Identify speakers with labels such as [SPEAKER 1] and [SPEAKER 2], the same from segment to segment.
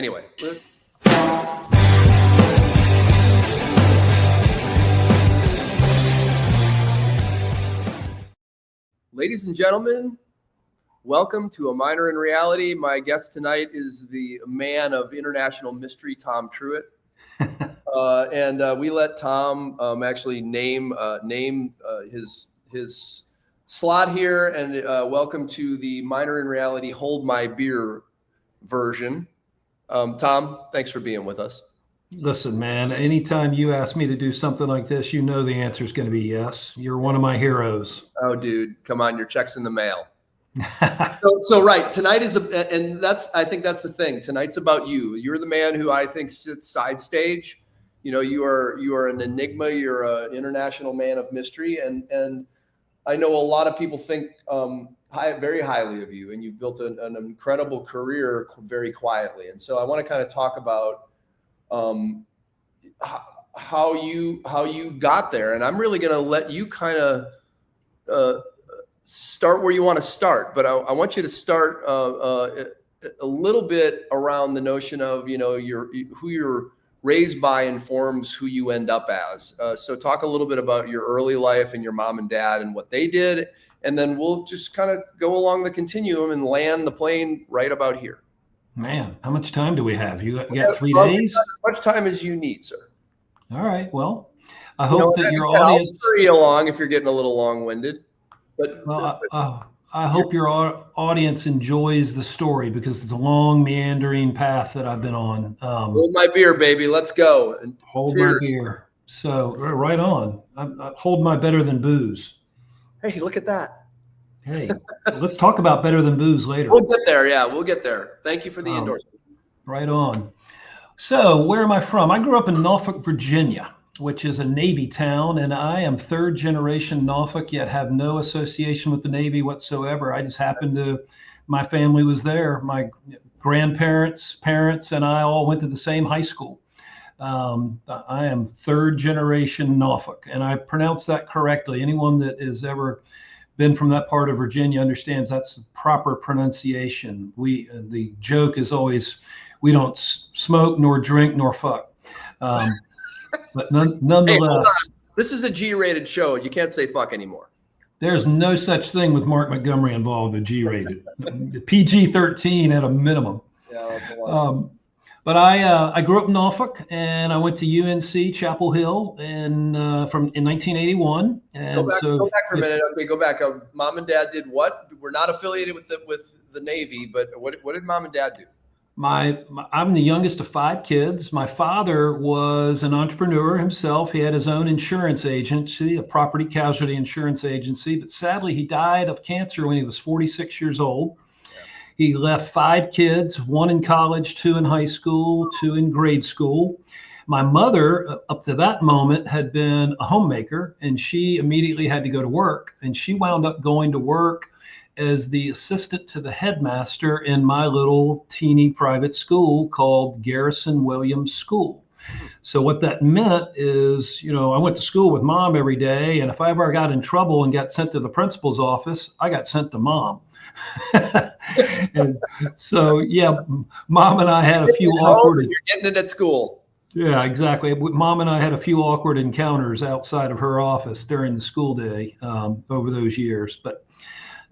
[SPEAKER 1] Anyway. Ladies and gentlemen, welcome to A Minor in Reality. My guest tonight is the man of international mystery, Tom Truitt. And we let Tom actually name his slot here. And welcome to the Minor in Reality Hold My Beer version. Tom, thanks for being with us.
[SPEAKER 2] Listen, man, anytime you ask me to do something like this, you know the answer is going to be yes. You're one of my heroes.
[SPEAKER 1] Oh, dude, come on, your check's in the mail. So right, tonight is I think that's the thing. Tonight's about you. You're the man who I think sits side stage. You know, you are an enigma. You're an international man of mystery, and I know a lot of people think very highly of you, and you've built an incredible career very quietly. And so I want to kind of talk about how you got there, and I'm really going to let you kind of start where you want to start, but I want you to start a little bit around the notion of, you know, who you're raised by informs who you end up as. So talk a little bit about your early life and your mom and dad and what they did, and then we'll just kind of go along the continuum and land the plane right about here.
[SPEAKER 2] Man, how much time do we have? You got 3 days?
[SPEAKER 1] As much time as you need, sir.
[SPEAKER 2] All right. Well, I hope that your audience.
[SPEAKER 1] I'll hurry along if you're getting a little long-winded. But
[SPEAKER 2] I hope your audience enjoys the story, because it's a long, meandering path that I've been on.
[SPEAKER 1] Hold my beer, baby. Let's go. And
[SPEAKER 2] hold cheers. My beer. So right on. I hold my better than booze.
[SPEAKER 1] Hey, look at that.
[SPEAKER 2] Hey, let's talk about better than booze later.
[SPEAKER 1] We'll get there. Yeah, we'll get there. Thank you for the endorsement.
[SPEAKER 2] Right on. So where am I from? I grew up in Norfolk, Virginia, which is a Navy town, and I am third generation Norfolk, yet have no association with the Navy whatsoever. I just happened to, my family was there. My grandparents, parents, and I all went to the same high school. I am third generation Norfolk, and I pronounce that correctly. Anyone that has ever been from that part of Virginia understands that's the proper pronunciation. The joke is always, we don't smoke nor drink nor fuck. But nonetheless,
[SPEAKER 1] hey, this is a G-rated show. You can't say fuck anymore.
[SPEAKER 2] There's no such thing with Mark Montgomery involved with G-rated. PG-13 at a minimum.
[SPEAKER 1] Yeah, that's a lot.
[SPEAKER 2] But I grew up in Norfolk, and I went to UNC Chapel Hill in 1981. And
[SPEAKER 1] go back for a minute. Okay, go back. Mom and Dad did what? We're not affiliated with the Navy, but what did Mom and Dad do?
[SPEAKER 2] I'm the youngest of 5 kids. My father was an entrepreneur himself. He had his own insurance agency, a property casualty insurance agency, but sadly he died of cancer when he was 46 years old. Yeah. He left 5 kids, 1 in college, 2 in high school, 2 in grade school. My mother, up to that moment, had been a homemaker, and she immediately had to go to work, and she wound up going to work as the assistant to the headmaster in my little teeny private school called Garrison Williams School. So what that meant is, you know, I went to school with Mom every day, and if I ever got in trouble and got sent to the principal's office, I got sent to Mom. And so, yeah, Mom and I had a few awkward.
[SPEAKER 1] You're getting it at school.
[SPEAKER 2] Yeah, exactly. Mom and I had a few awkward encounters outside of her office during the school day over those years, but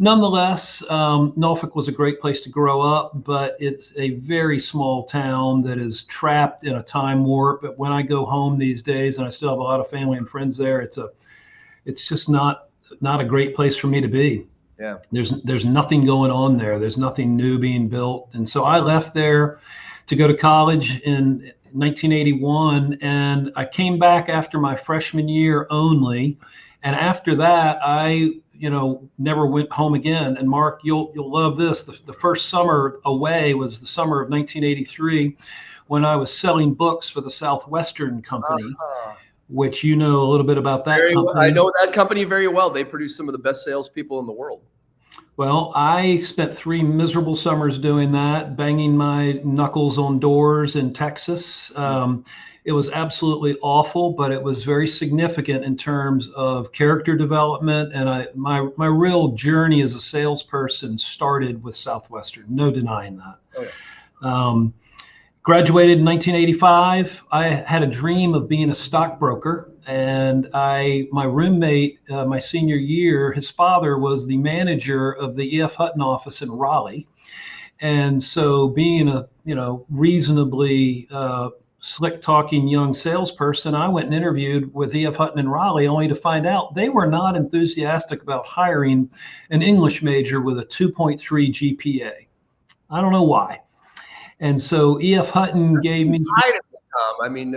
[SPEAKER 2] nonetheless, Norfolk was a great place to grow up, but it's a very small town that is trapped in a time warp. But when I go home these days, and I still have a lot of family and friends there, it's just not a great place for me to be.
[SPEAKER 1] Yeah.
[SPEAKER 2] There's nothing going on there. There's nothing new being built. And so I left there to go to college in 1981, and I came back after my freshman year only. And after that, I never went home again. And Mark, you'll love this. The first summer away was the summer of 1983, when I was selling books for the Southwestern Company, which you know a little bit about that company.
[SPEAKER 1] Well, I know that company very well. They produce some of the best salespeople in the world.
[SPEAKER 2] Well, I spent 3 miserable summers doing that, banging my knuckles on doors in Texas. It was absolutely awful, but it was very significant in terms of character development. And my real journey as a salesperson started with Southwestern. No denying that.
[SPEAKER 1] Oh, yeah.
[SPEAKER 2] Graduated in 1985. I had a dream of being a stockbroker, and my roommate, my senior year, his father was the manager of the E.F. Hutton office in Raleigh. And so being a, reasonably slick talking young salesperson, I went and interviewed with E.F. Hutton in Raleigh, only to find out they were not enthusiastic about hiring an English major with a 2.3 GPA. I don't know why. And so E.F. Hutton gave me
[SPEAKER 1] high to me, Tom. I mean,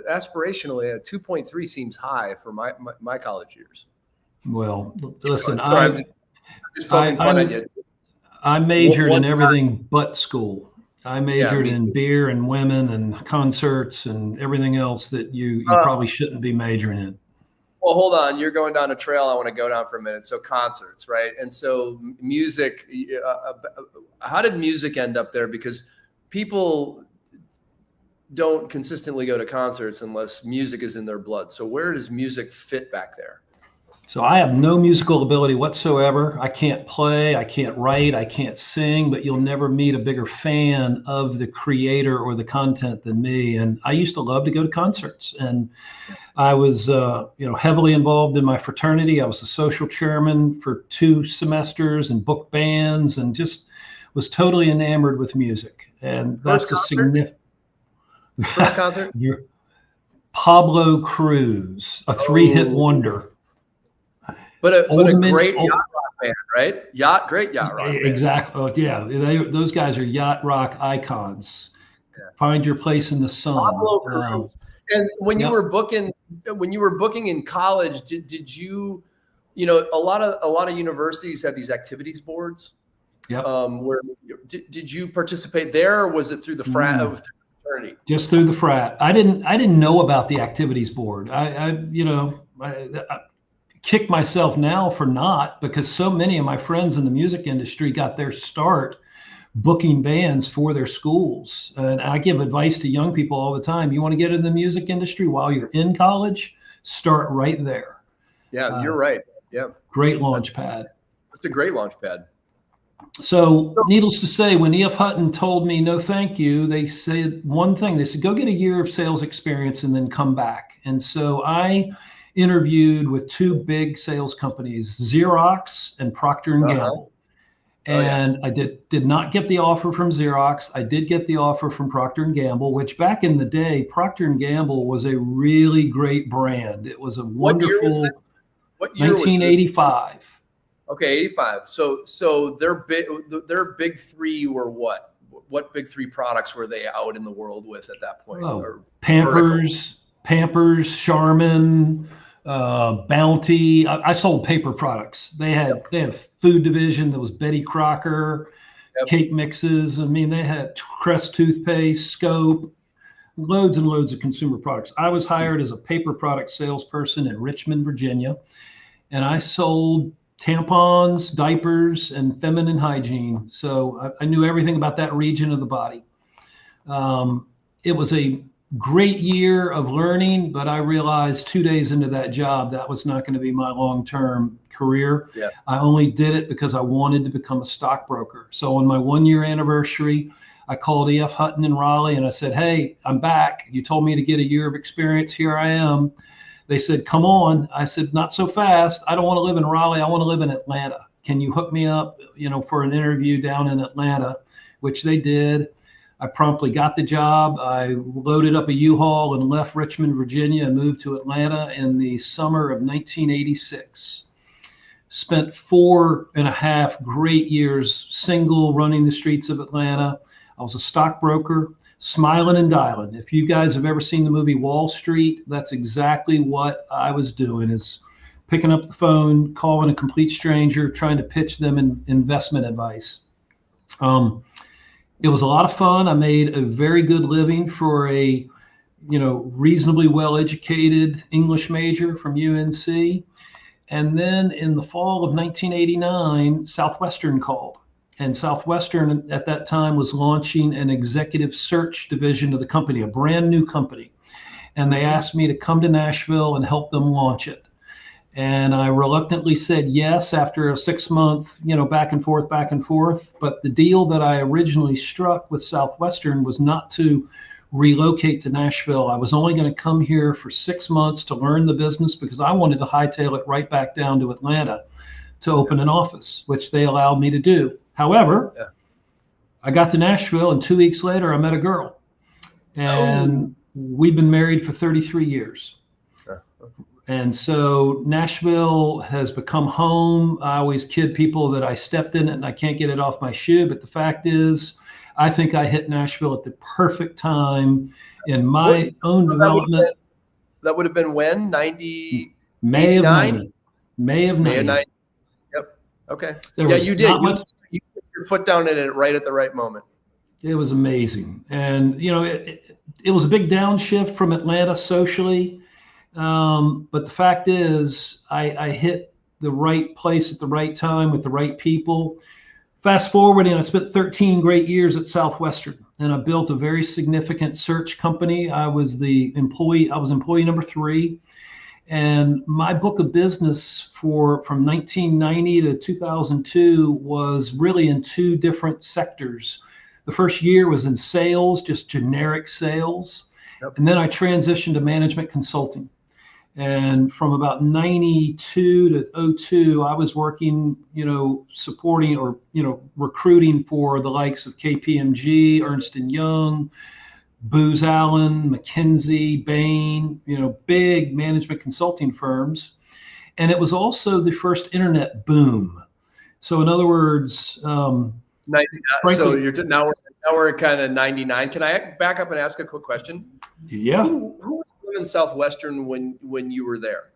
[SPEAKER 1] aspirationally, a 2.3 seems high for my college years.
[SPEAKER 2] Well, listen,
[SPEAKER 1] I'm just poking fun at you.
[SPEAKER 2] I majored in everything but school. I majored in beer and women and concerts and everything else that you probably shouldn't be majoring in.
[SPEAKER 1] Well, hold on. You're going down a trail I want to go down for a minute. So concerts, right? And so music, how did music end up there? Because people don't consistently go to concerts unless music is in their blood. So where does music fit back there?
[SPEAKER 2] So I have no musical ability whatsoever. I can't play, I can't write, I can't sing, but you'll never meet a bigger fan of the creator or the content than me. And I used to love to go to concerts. And I was, heavily involved in my fraternity. I was the social chairman for 2 semesters and booked bands, and just was totally enamored with music. And that's a significant.
[SPEAKER 1] First concert?
[SPEAKER 2] Pablo Cruz, a 3-hit wonder.
[SPEAKER 1] But a great yacht rock band, right? Great yacht rock band.
[SPEAKER 2] Exactly. Oh, yeah, those guys are yacht rock icons. Yeah. Find Your Place in the Sun.
[SPEAKER 1] Pablo Cruz. And when you were booking in college, did you, a lot of universities have these activities boards.
[SPEAKER 2] Yeah.
[SPEAKER 1] Where did you participate there, or was it through the frat?
[SPEAKER 2] Just through the frat. I didn't know about the activities board. I kick myself now for not, because so many of my friends in the music industry got their start booking bands for their schools. And I give advice to young people all the time. You want to get in the music industry while you're in college, start right there.
[SPEAKER 1] Yeah, you're right. Yeah.
[SPEAKER 2] Great launch pad.
[SPEAKER 1] That's a great launch pad.
[SPEAKER 2] So needless to say, when E.F. Hutton told me no thank you, they said one thing. They said, go get a year of sales experience and then come back. And so I interviewed with 2 big sales companies, Xerox and Procter & Gamble. And I did not get the offer from Xerox. I did get the offer from Procter & Gamble, which back in the day, Procter & Gamble was a really great brand. It was a wonderful.
[SPEAKER 1] What year
[SPEAKER 2] 1985.
[SPEAKER 1] Was this? Okay, 85. So their big 3 were what? What big 3 products were they out in the world with at that point?
[SPEAKER 2] Oh, Pampers, Charmin, Bounty. I sold paper products. They had a food division that was Betty Crocker, cake mixes. I mean, they had Crest toothpaste, Scope, loads and loads of consumer products. I was hired as a paper product salesperson in Richmond, Virginia, and I sold tampons, diapers, and feminine hygiene. So I knew everything about that region of the body. It was a great year of learning, but I realized 2 days into that job, that was not going to be my long-term career.
[SPEAKER 1] Yeah.
[SPEAKER 2] I only did it because I wanted to become a stockbroker. So on my 1-year anniversary, I called E.F. Hutton in Raleigh and I said, hey, I'm back. You told me to get a year of experience. Here I am. They said, come on. I said, not so fast. I don't want to live in Raleigh. I want to live in Atlanta. Can you hook me up, for an interview down in Atlanta, which they did. I promptly got the job. I loaded up a U-Haul and left Richmond, Virginia, and moved to Atlanta in the summer of 1986. Spent 4.5 great years single, running the streets of Atlanta. I was a stockbroker, smiling and dialing. If you guys have ever seen the movie Wall Street, that's exactly what I was doing, is picking up the phone, calling a complete stranger, trying to pitch them investment advice. It was a lot of fun. I made a very good living for a, reasonably well-educated English major from UNC. And then in the fall of 1989, Southwestern called. And Southwestern at that time was launching an executive search division of the company, a brand new company. And they asked me to come to Nashville and help them launch it. And I reluctantly said yes after a 6 month, back and forth, back and forth. But the deal that I originally struck with Southwestern was not to relocate to Nashville. I was only going to come here for 6 months to learn the business because I wanted to hightail it right back down to Atlanta to open an office, which they allowed me to do. However, I got to Nashville and 2 weeks later I met a girl, and we've been married for 33 years. And so Nashville has become home. I always kid people that I stepped in it and I can't get it off my shoe. But the fact is, I think I hit Nashville at the perfect time in my own development.
[SPEAKER 1] That would have been when? 90?
[SPEAKER 2] May of 90.
[SPEAKER 1] May of 90. Yep. Okay. Yeah, you did. You put your foot down in it right at the right moment.
[SPEAKER 2] It was amazing. And, it was a big downshift from Atlanta socially. But the fact is, I hit the right place at the right time with the right people. Fast forwarding, I spent 13 great years at Southwestern, and I built a very significant search company. I was employee number 3. And my book of business from 1990 to 2002 was really in 2 different sectors. The first year was in sales, just generic sales. Yep. And then I transitioned to management consulting. And from about 92 to 02, I was working, supporting or, recruiting for the likes of KPMG, Ernst & Young, Booz Allen, McKinsey, Bain, big management consulting firms. And it was also the first internet boom. So in other words,
[SPEAKER 1] so now we're kind of 99. Can I back up and ask a quick question?
[SPEAKER 2] Yeah.
[SPEAKER 1] Who was in Southwestern when you were there?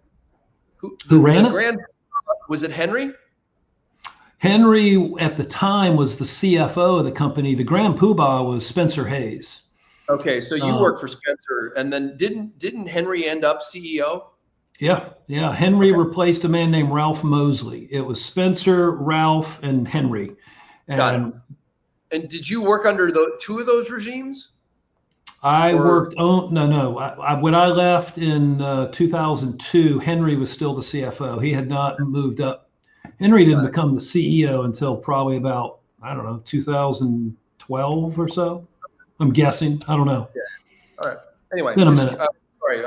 [SPEAKER 1] Who
[SPEAKER 2] ran it?
[SPEAKER 1] Was it Henry?
[SPEAKER 2] Henry at the time was the CFO of the company. The grand poobah was Spencer Hayes.
[SPEAKER 1] Okay, so you worked for Spencer, and then didn't Henry end up CEO?
[SPEAKER 2] Yeah. Henry replaced a man named Ralph Mosley. It was Spencer, Ralph, and Henry.
[SPEAKER 1] And did you work under 2 of those regimes?
[SPEAKER 2] When I left in 2002, Henry was still the CFO. He had not moved up. Henry didn't become the CEO until probably about, 2012 or so. I'm guessing. I don't know.
[SPEAKER 1] Yeah. All right. Anyway, sorry.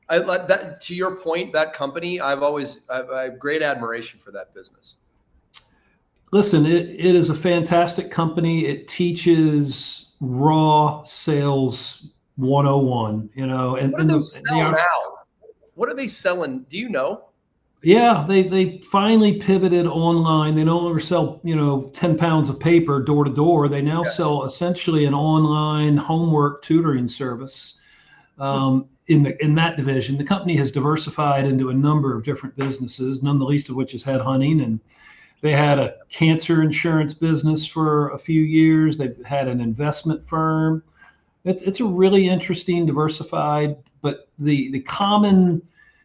[SPEAKER 1] I like that. To your point, that company, I have great admiration for that business.
[SPEAKER 2] Listen, it is a fantastic company. It teaches raw sales 101, and
[SPEAKER 1] what do they sell now? What are they selling? Do you know?
[SPEAKER 2] Yeah, they finally pivoted online. They no longer sell, 10 pounds of paper door to door. They now sell essentially an online homework tutoring service. In that division, the company has diversified into a number of different businesses, none the least of which is headhunting. And they had a cancer insurance business for a few years. They've had an investment firm. It's a really interesting, diversified, but the common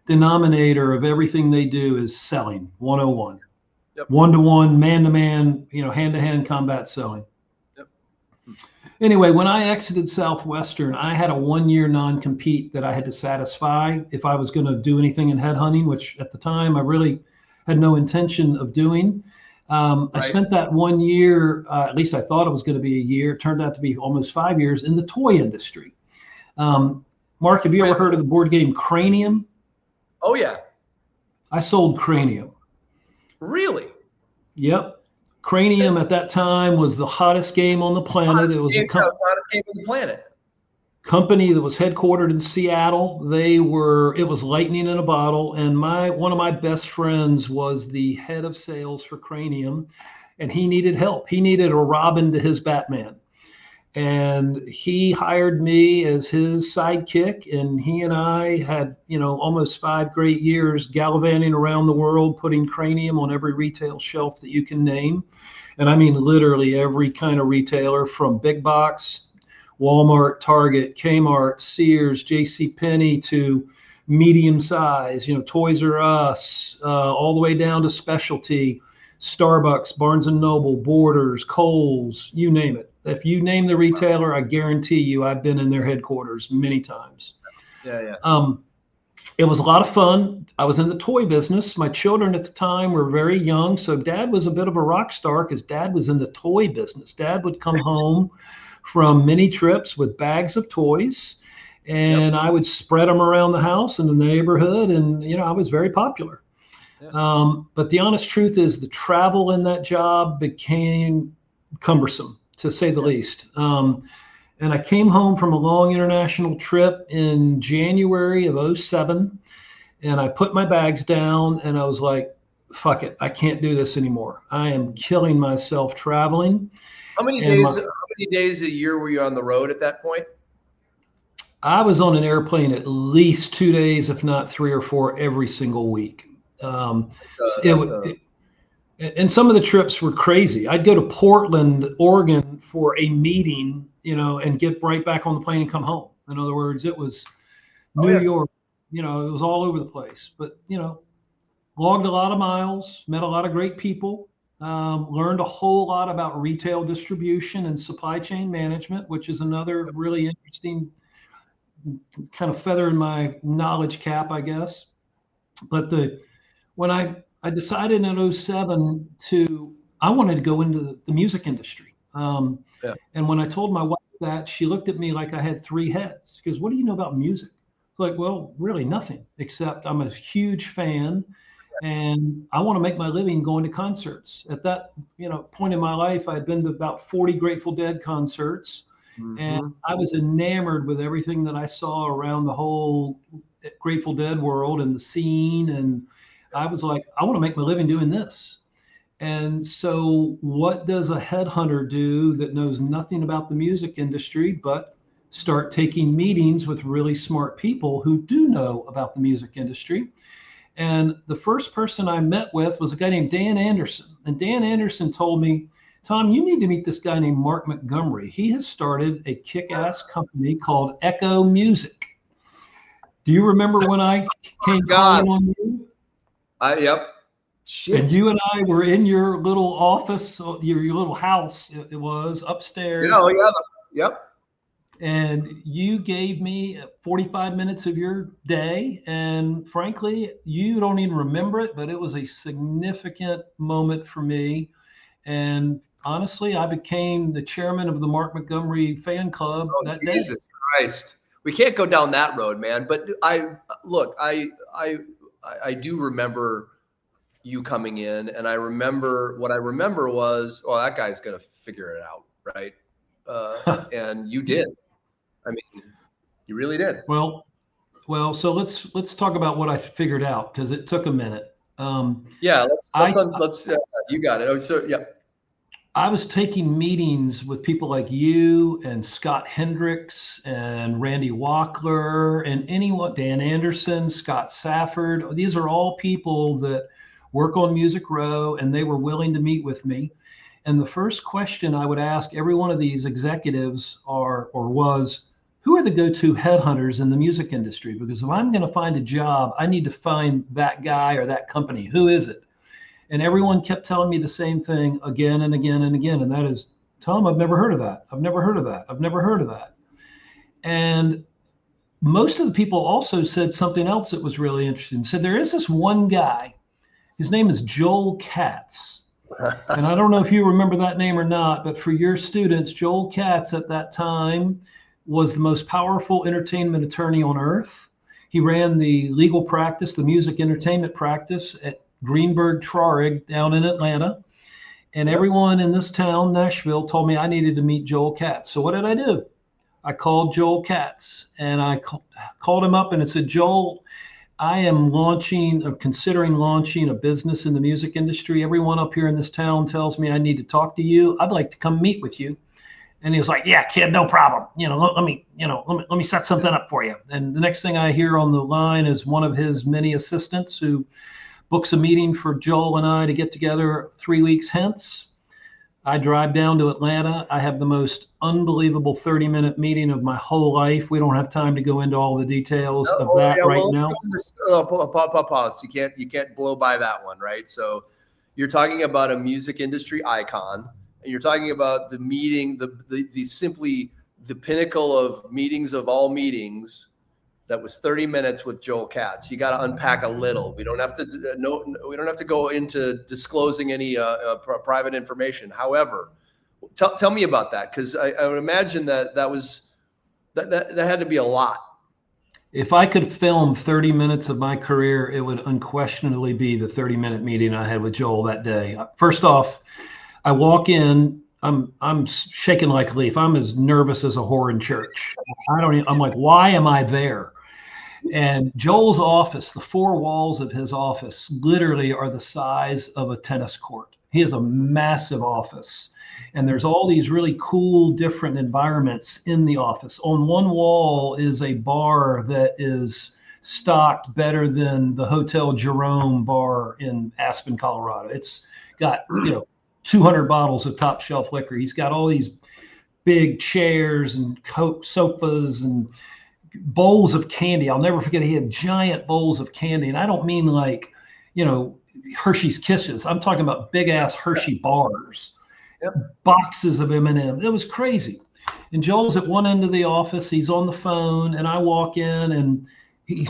[SPEAKER 2] denominator of everything they do is selling 101. Yep. One-to-one, man-to-man, hand-to-hand combat selling.
[SPEAKER 1] Yep.
[SPEAKER 2] Anyway, when I exited Southwestern, I had a 1-year non-compete that I had to satisfy if I was going to do anything in headhunting, which at the time I really had no intention of doing. I spent that 1 year, at least I thought it was going to be a year. It turned out to be almost 5 years in the toy industry. Mark, have you ever heard of the board game Cranium?
[SPEAKER 1] Oh, yeah.
[SPEAKER 2] I sold Cranium.
[SPEAKER 1] Really?
[SPEAKER 2] Yep. Cranium at that time was the hottest game on the planet. It was the
[SPEAKER 1] hottest game on the planet.
[SPEAKER 2] Company that was headquartered in Seattle. It was lightning in a bottle. And one of my best friends was the head of sales for Cranium, and he needed help. He needed a Robin to his Batman. And he hired me as his sidekick, and he and I had, almost 5 great years gallivanting around the world, putting Cranium on every retail shelf that you can name. And I mean, literally every kind of retailer, from big box, Walmart, Target, Kmart, Sears, JCPenney, to medium size, Toys R Us, all the way down to specialty, Starbucks, Barnes and Noble, Borders, Kohl's, you name it. If you name the retailer, I guarantee you I've been in their headquarters many times.
[SPEAKER 1] Yeah.
[SPEAKER 2] It was a lot of fun. I was in the toy business. My children at the time were very young, so Dad was a bit of a rock star because Dad was in the toy business. Dad would come home from many trips with bags of toys,
[SPEAKER 1] Yep.
[SPEAKER 2] and I would spread them around the house and in the neighborhood, and I was very popular.
[SPEAKER 1] Yeah.
[SPEAKER 2] But the honest truth is, the travel in that job became cumbersome, to say the
[SPEAKER 1] Yeah.
[SPEAKER 2] least. And I came home from a long international trip in January of '07, and I put my bags down and I was like, fuck it, I can't do this anymore. I am killing myself traveling.
[SPEAKER 1] How many
[SPEAKER 2] And
[SPEAKER 1] days? How many days a year were you on the road at that point?
[SPEAKER 2] I was on an airplane at least 2 days, if not three or four, every single week. Um, it,
[SPEAKER 1] That's
[SPEAKER 2] wa-
[SPEAKER 1] a.
[SPEAKER 2] it, and some of the trips were crazy. I'd go to Portland, Oregon for a meeting, and get right back on the plane and come home. In other words, it was
[SPEAKER 1] Oh
[SPEAKER 2] New
[SPEAKER 1] yeah.
[SPEAKER 2] York, it was all over the place. But, logged a lot of miles, met a lot of great people, learned a whole lot about retail distribution and supply chain management, which is another really interesting kind of feather in my knowledge cap, I guess. But when I decided in '07 I wanted to go into the music industry.
[SPEAKER 1] Yeah.
[SPEAKER 2] And when I told my wife that, she looked at me like I had three heads. Because what do you know about music? It's like, well, really nothing, except I'm a huge fan and I want to make my living going to concerts. At that, point in my life, I had been to about 40 Grateful Dead concerts, and
[SPEAKER 1] Mm-hmm.
[SPEAKER 2] I was enamored with everything that I saw around the whole Grateful Dead world and the scene. And I was like, I want to make my living doing this. And so, what does a headhunter do that knows nothing about the music industry but start taking meetings with really smart people who do know about the music industry? And the first person I met with was a guy named Dan Anderson. And Dan Anderson told me, Tom, you need to meet this guy named Mark Montgomery. He has started a kick ass company called Echo Music. Do you remember when I came
[SPEAKER 1] God.
[SPEAKER 2] calling on you?
[SPEAKER 1] Yep.
[SPEAKER 2] And
[SPEAKER 1] Shit.
[SPEAKER 2] you and I were in your little office, your little house, it was
[SPEAKER 1] Yeah.
[SPEAKER 2] upstairs.
[SPEAKER 1] Oh yeah. Yep.
[SPEAKER 2] And you gave me 45 minutes of your day. And frankly, you don't even remember it, but it was a significant moment for me. And honestly, I became the chairman of the Mark Montgomery fan club
[SPEAKER 1] Oh
[SPEAKER 2] that day.
[SPEAKER 1] Jesus Christ. We can't go down that road, man. But look. I do remember you coming in, and I remember what I remember was, oh, that guy's gonna figure it out, right? And you did. I mean, you really did.
[SPEAKER 2] well, so let's talk about what I figured out because it took a minute.
[SPEAKER 1] Yeah.
[SPEAKER 2] I
[SPEAKER 1] You got it. Oh, so yeah.
[SPEAKER 2] I was taking meetings with people like you and Scott Hendricks and Randy Walkler and anyone, Dan Anderson, Scott Safford. These are all people that work on Music Row, and they were willing to meet with me. And the first question I would ask every one of these executives was, who are the go-to headhunters in the music industry? Because if I'm going to find a job, I need to find that guy or that company. Who is it? And everyone kept telling me the same thing again and again and again. And that is, Tom, I've never heard of that. I've never heard of that. I've never heard of that. And most of the people also said something else that was really interesting. Said there is this one guy, his name is Joel Katz. And I don't know if you remember that name or not, but for your students, Joel Katz at that time was the most powerful entertainment attorney on earth. He ran the legal practice, the music entertainment practice at Greenberg Traurig down in Atlanta. And
[SPEAKER 1] Yep.
[SPEAKER 2] everyone in this town, Nashville, told me I needed to meet Joel Katz. So what did I do? I called Joel Katz and I called him up and I said, Joel, I am launching or considering launching a business in the music industry. Everyone up here in this town tells me I need to talk to you. I'd like to come meet with you. And he was like, yeah, kid, no problem. Let me set something up for you. And the next thing I hear on the line is one of his many assistants who books a meeting for Joel and I to get together 3 weeks hence. I drive down to Atlanta. I have the most unbelievable 30-minute meeting of my whole life. We don't have time to go into all the details of that
[SPEAKER 1] Yeah,
[SPEAKER 2] right
[SPEAKER 1] well, let's
[SPEAKER 2] now.
[SPEAKER 1] go into pause. You can't blow by that one, right? So you're talking about a music industry icon, and you're talking about the meeting, the simply the pinnacle of meetings of all meetings, that was 30 minutes with Joel Katz. You got to unpack a little. We don't have to we don't have to go into disclosing any private information. However, tell me about that, because I would imagine that had to be a lot.
[SPEAKER 2] If I could film 30 minutes of my career, it would unquestionably be the 30-minute meeting I had with Joel that day. First off, I walk in, I'm shaking like a leaf. I'm as nervous as a whore in church. I'm like, why am I there? And Joel's office, the four walls of his office literally are the size of a tennis court. He has a massive office. And there's all these really cool, different environments in the office. On one wall is a bar that is stocked better than the Hotel Jerome bar in Aspen, Colorado. It's got, 200 bottles of top shelf liquor. He's got all these big chairs and sofas and bowls of candy. I'll never forget, he had giant bowls of candy. And I don't mean like, Hershey's Kisses. I'm talking about big ass Hershey bars. Yep. Boxes of M&Ms. It was crazy. And Joel's at one end of the office. He's on the phone, and I walk in, and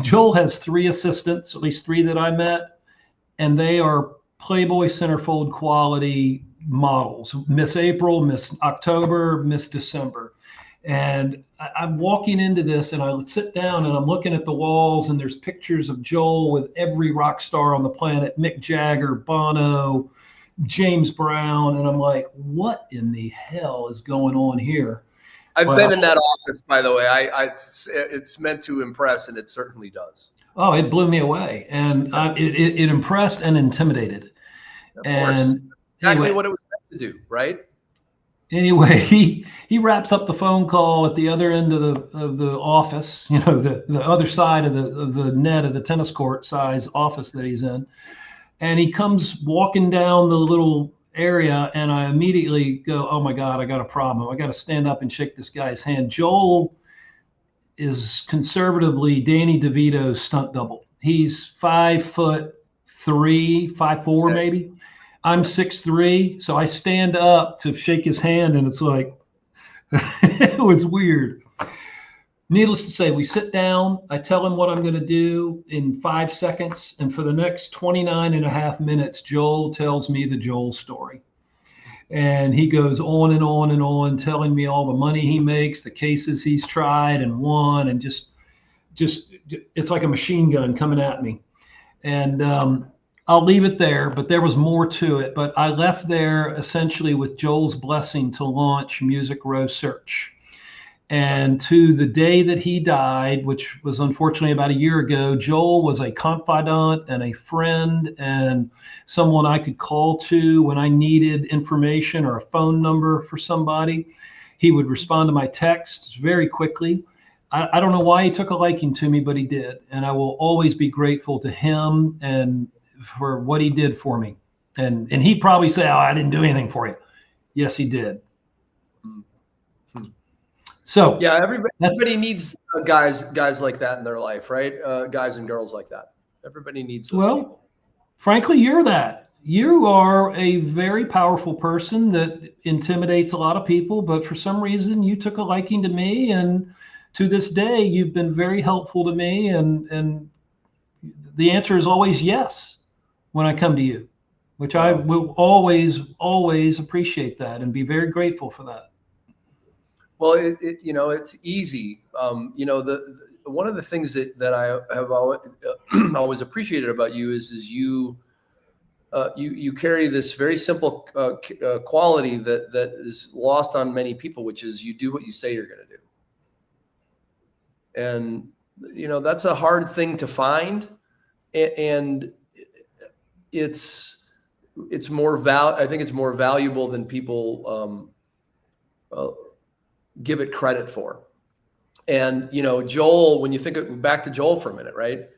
[SPEAKER 2] Joel has 3 assistants, at least 3 that I met, and they are Playboy centerfold quality models. Miss April, Miss October, Miss December. And I'm walking into this, and I sit down, and I'm looking at the walls, and there's pictures of Joel with every rock star on the planet: Mick Jagger, Bono, James Brown. And I'm like, what in the hell is going on here?
[SPEAKER 1] I've been in that office, by the way. It's meant to impress, and it certainly does.
[SPEAKER 2] Oh, it blew me away. And it impressed and intimidated.
[SPEAKER 1] Of course. Exactly what it was meant to do, right?
[SPEAKER 2] Anyway, he wraps up the phone call at the other end of the office, the other side of the net of the tennis court size office that he's in. And he comes walking down the little area, and I immediately go, oh my God, I got a problem. I got to stand up and shake this guy's hand. Joel is conservatively Danny DeVito's stunt double. He's 5'3", 5'4", maybe. I'm 6'3", so I stand up to shake his hand, and it's like, it was weird. Needless to say, we sit down. I tell him what I'm going to do in 5 seconds. And for the next 29 and a half minutes, Joel tells me the Joel story. And he goes on and on and on, telling me all the money he makes, the cases he's tried and won, and just it's like a machine gun coming at me. And I'll leave it there, but there was more to it. But I left there essentially with Joel's blessing to launch Music Row Search. And to the day that he died, which was unfortunately about a year ago, Joel was a confidant and a friend and someone I could call to when I needed information or a phone number for somebody. He would respond to my texts very quickly. I don't know why he took a liking to me, but he did. And I will always be grateful to him and for what he did for me. And he'd probably say, oh, I didn't do anything for you. Yes, he did. So
[SPEAKER 1] yeah, everybody needs guys like that in their life, right? Guys and girls like that. Everybody needs those people.
[SPEAKER 2] Frankly, you're that. You are a very powerful person that intimidates a lot of people, but for some reason you took a liking to me, and to this day you've been very helpful to me, and the answer is always yes when I come to you, which I will always appreciate that and be very grateful for that.
[SPEAKER 1] Well, it's easy. One of the things that I have always appreciated about you is you carry this very simple quality that is lost on many people, which is you do what you say you're going to do. And that's a hard thing to find, and it's more I think it's more valuable than people give it credit for. And Joel, when you think back to Joel for a minute, right?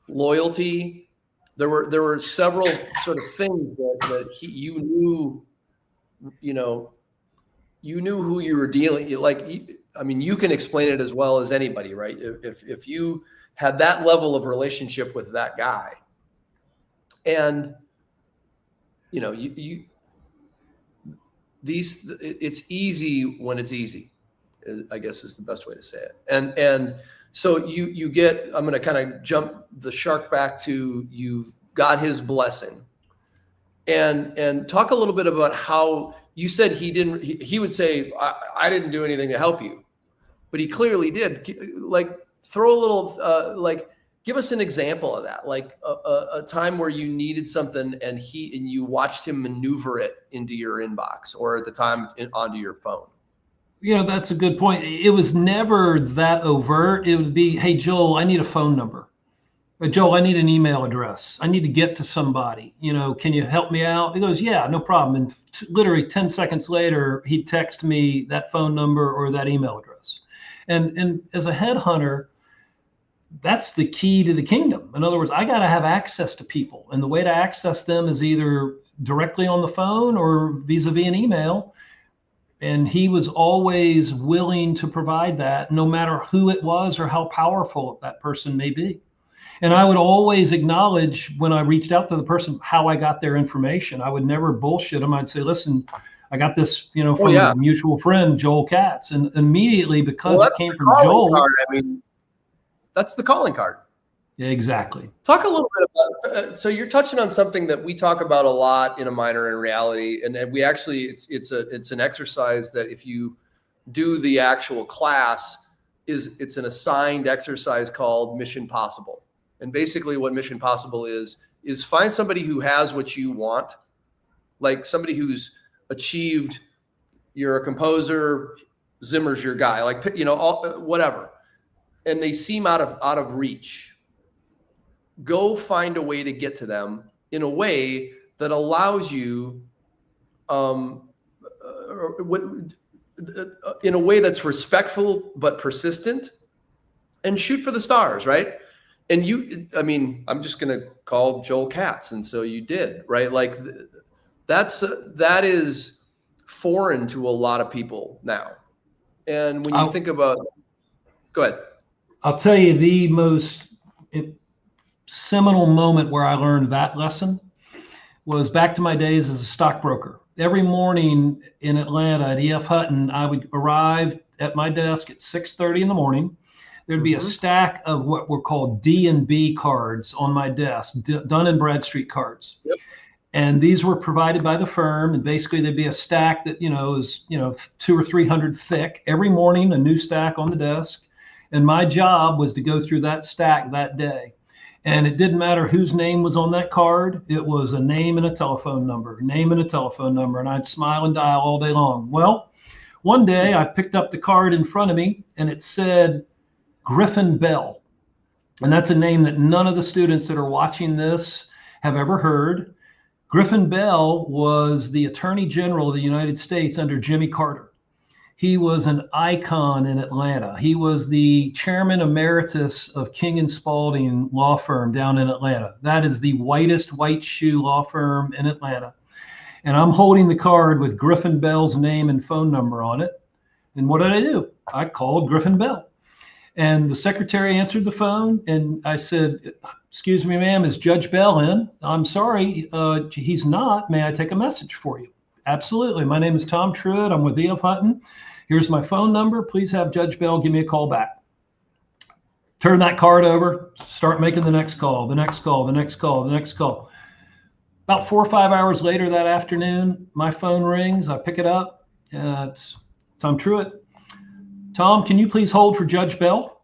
[SPEAKER 1] Loyalty. There were several sort of things that you knew who you were dealing. You can explain it as well as anybody, right? If you had that level of relationship with that guy, and it's easy when it's easy, I guess is the best way to say it. And So you get, I'm going to kind of jump the shark back to, you've got his blessing, and talk a little bit about how you said he would say, I didn't do anything to help you, but he clearly did. Like, throw a little, like, give us an example of that, like a time where you needed something and you watched him maneuver it into your inbox, or at the time onto your phone.
[SPEAKER 2] That's a good point. It was never that overt. It would be, hey, Joel, I need a phone number. Joel, I need an email address. I need to get to somebody. Can you help me out? He goes, yeah, no problem. And literally 10 seconds later, he'd text me that phone number or that email address. And as a headhunter, that's the key to the kingdom. In other words, I got to have access to people. And the way to access them is either directly on the phone or vis-a-vis an email. And he was always willing to provide that, no matter who it was or how powerful that person may be. And I would always acknowledge when I reached out to the person how I got their information. I would never bullshit them. I'd say, listen, I got this, from a mutual friend, Joel Katz. And immediately, because it came from Joel.
[SPEAKER 1] Card. I mean, that's the calling card.
[SPEAKER 2] Yeah, exactly.
[SPEAKER 1] Talk a little bit about, so you're touching on something that we talk about a lot in A Minor in Reality. And we actually, it's an exercise that if you do the actual class, it's an assigned exercise called Mission Possible. And basically what Mission Possible is find somebody who has what you want, like somebody who's achieved, you're a composer, Zimmer's your guy, like, whatever. And they seem out of reach. Go find a way to get to them in a way that allows you, in a way that's respectful but persistent, and shoot for the stars, right? And I'm just going to call Joel Katz. And so you did, right? Like that is foreign to a lot of people now. And when you think about, go ahead.
[SPEAKER 2] I'll tell you the most seminal moment where I learned that lesson was back to my days as a stockbroker. Every morning in Atlanta at E.F. Hutton, I would arrive at my desk at 6:30 in the morning. There'd be a stack of what were called D&B cards on my desk, Dun & Bradstreet cards. Yep. And these were provided by the firm. And basically there'd be a stack that, is, 200 or 300 thick. Every morning, a new stack on the desk. And my job was to go through that stack that day. And it didn't matter whose name was on that card. It was a name and a telephone number, And I'd smile and dial all day long. Well, one day I picked up the card in front of me and it said Griffin Bell. And that's a name that none of the students that are watching this have ever heard. Griffin Bell was the Attorney General of the United States under Jimmy Carter. He was an icon in Atlanta. He was the chairman emeritus of King and Spalding law firm down in Atlanta. That is the whitest white shoe law firm in Atlanta. And I'm holding the card with Griffin Bell's name and phone number on it. And what did I do? I called Griffin Bell. And the secretary answered the phone and I said, excuse me, ma'am, is Judge Bell in? I'm sorry, he's not. May I take a message for you? Absolutely. My name is Tom Truitt. I'm with E.F. Hutton. Here's my phone number. Please have Judge Bell give me a call back. Turn that card over, start making the next call, the next call, the next call, the next call. About 4 or 5 hours later that afternoon, my phone rings. I pick it up. It's Tom Truitt. Tom, can you please hold for Judge Bell?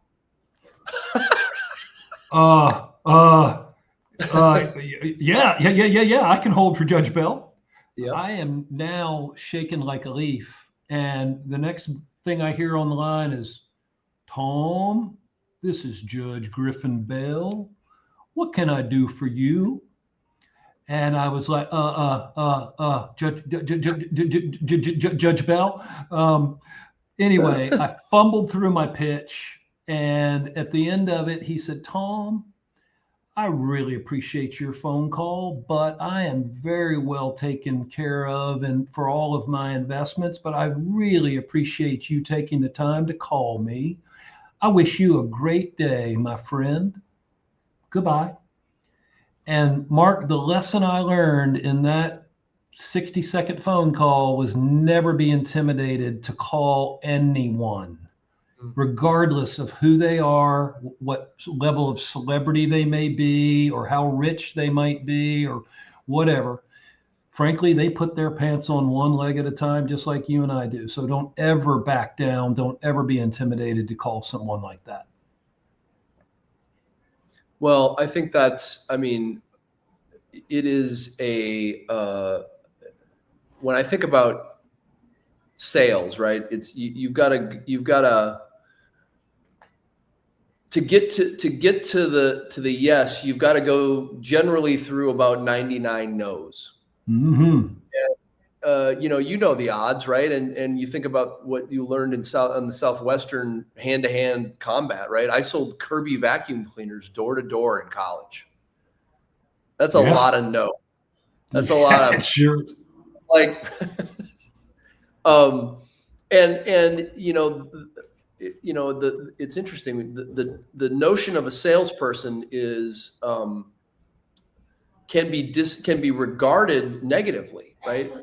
[SPEAKER 2] Yeah. I can hold for Judge Bell. Yep. I am now shaken like a leaf. And the next thing I hear on the line is, Tom, this is Judge Griffin Bell. What can I do for you? And I was like, Judge Bell. Anyway, I fumbled through my pitch. And at the end of it, he said, Tom, I really appreciate your phone call, but I am very well taken care of and for all of my investments, but I really appreciate you taking the time to call me. I wish you a great day, my friend. Goodbye. And Mark, the lesson I learned in that 60-second phone call was never be intimidated to call anyone. regardless of who they are, what level of celebrity they may be, or how rich they might be, or whatever. Frankly, they put their pants on one leg at a time, just like you and I do. So don't ever back down. Don't ever be intimidated to call someone like that.
[SPEAKER 1] Well, I think I mean, it is when I think about sales, right? It's you've got to get to the yes, you've got to go generally through about 99 no's.
[SPEAKER 2] Mm-hmm.
[SPEAKER 1] You know the odds, right? And you think about what you learned on the Southwestern hand-to-hand combat, right? I sold Kirby vacuum cleaners door to door in college. That's a lot of no. That's a lot of
[SPEAKER 2] sure.
[SPEAKER 1] Like, and it's interesting. The notion of a salesperson is can be regarded negatively, right?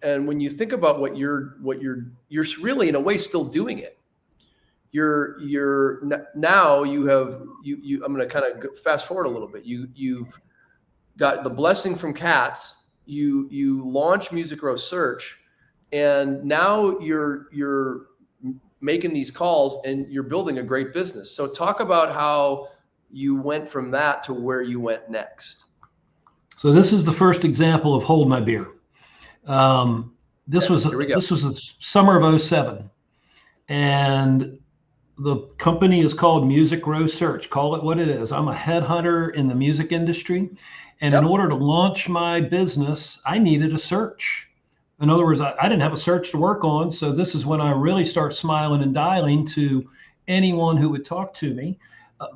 [SPEAKER 1] And when you think about what you're really in a way still doing it. Now you have I'm going to kind of fast forward a little bit. You've got the blessing from Cats. You launch Music Row Search, and now you're making these calls and you're building a great business. So talk about how you went from that to where you went next.
[SPEAKER 2] So this is the first example of hold my beer. This was the summer of 2007, and the company is called Music Row Search. Call it what it is. I'm a headhunter in the music industry, and in order to launch my business, I needed a search. In other words, I didn't have a search to work on, so this is when I really start smiling and dialing to anyone who would talk to me.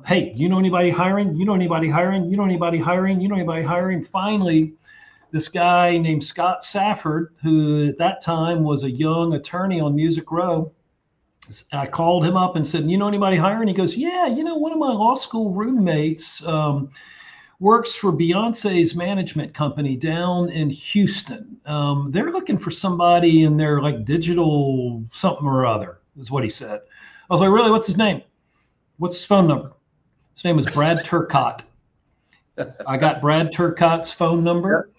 [SPEAKER 2] Hey, you know anybody hiring? You know anybody hiring? You know anybody hiring? You know anybody hiring? Finally, this guy named Scott Safford, who at that time was a young attorney on Music Row, I called him up and said, you know anybody hiring? He goes, yeah, one of my law school roommates works for Beyonce's management company down in Houston. They're looking for somebody in their like digital something or other, is what he said. I was like, really? What's his name? What's his phone number? His name was Brad Turcotte. I got Brad Turcotte's phone number.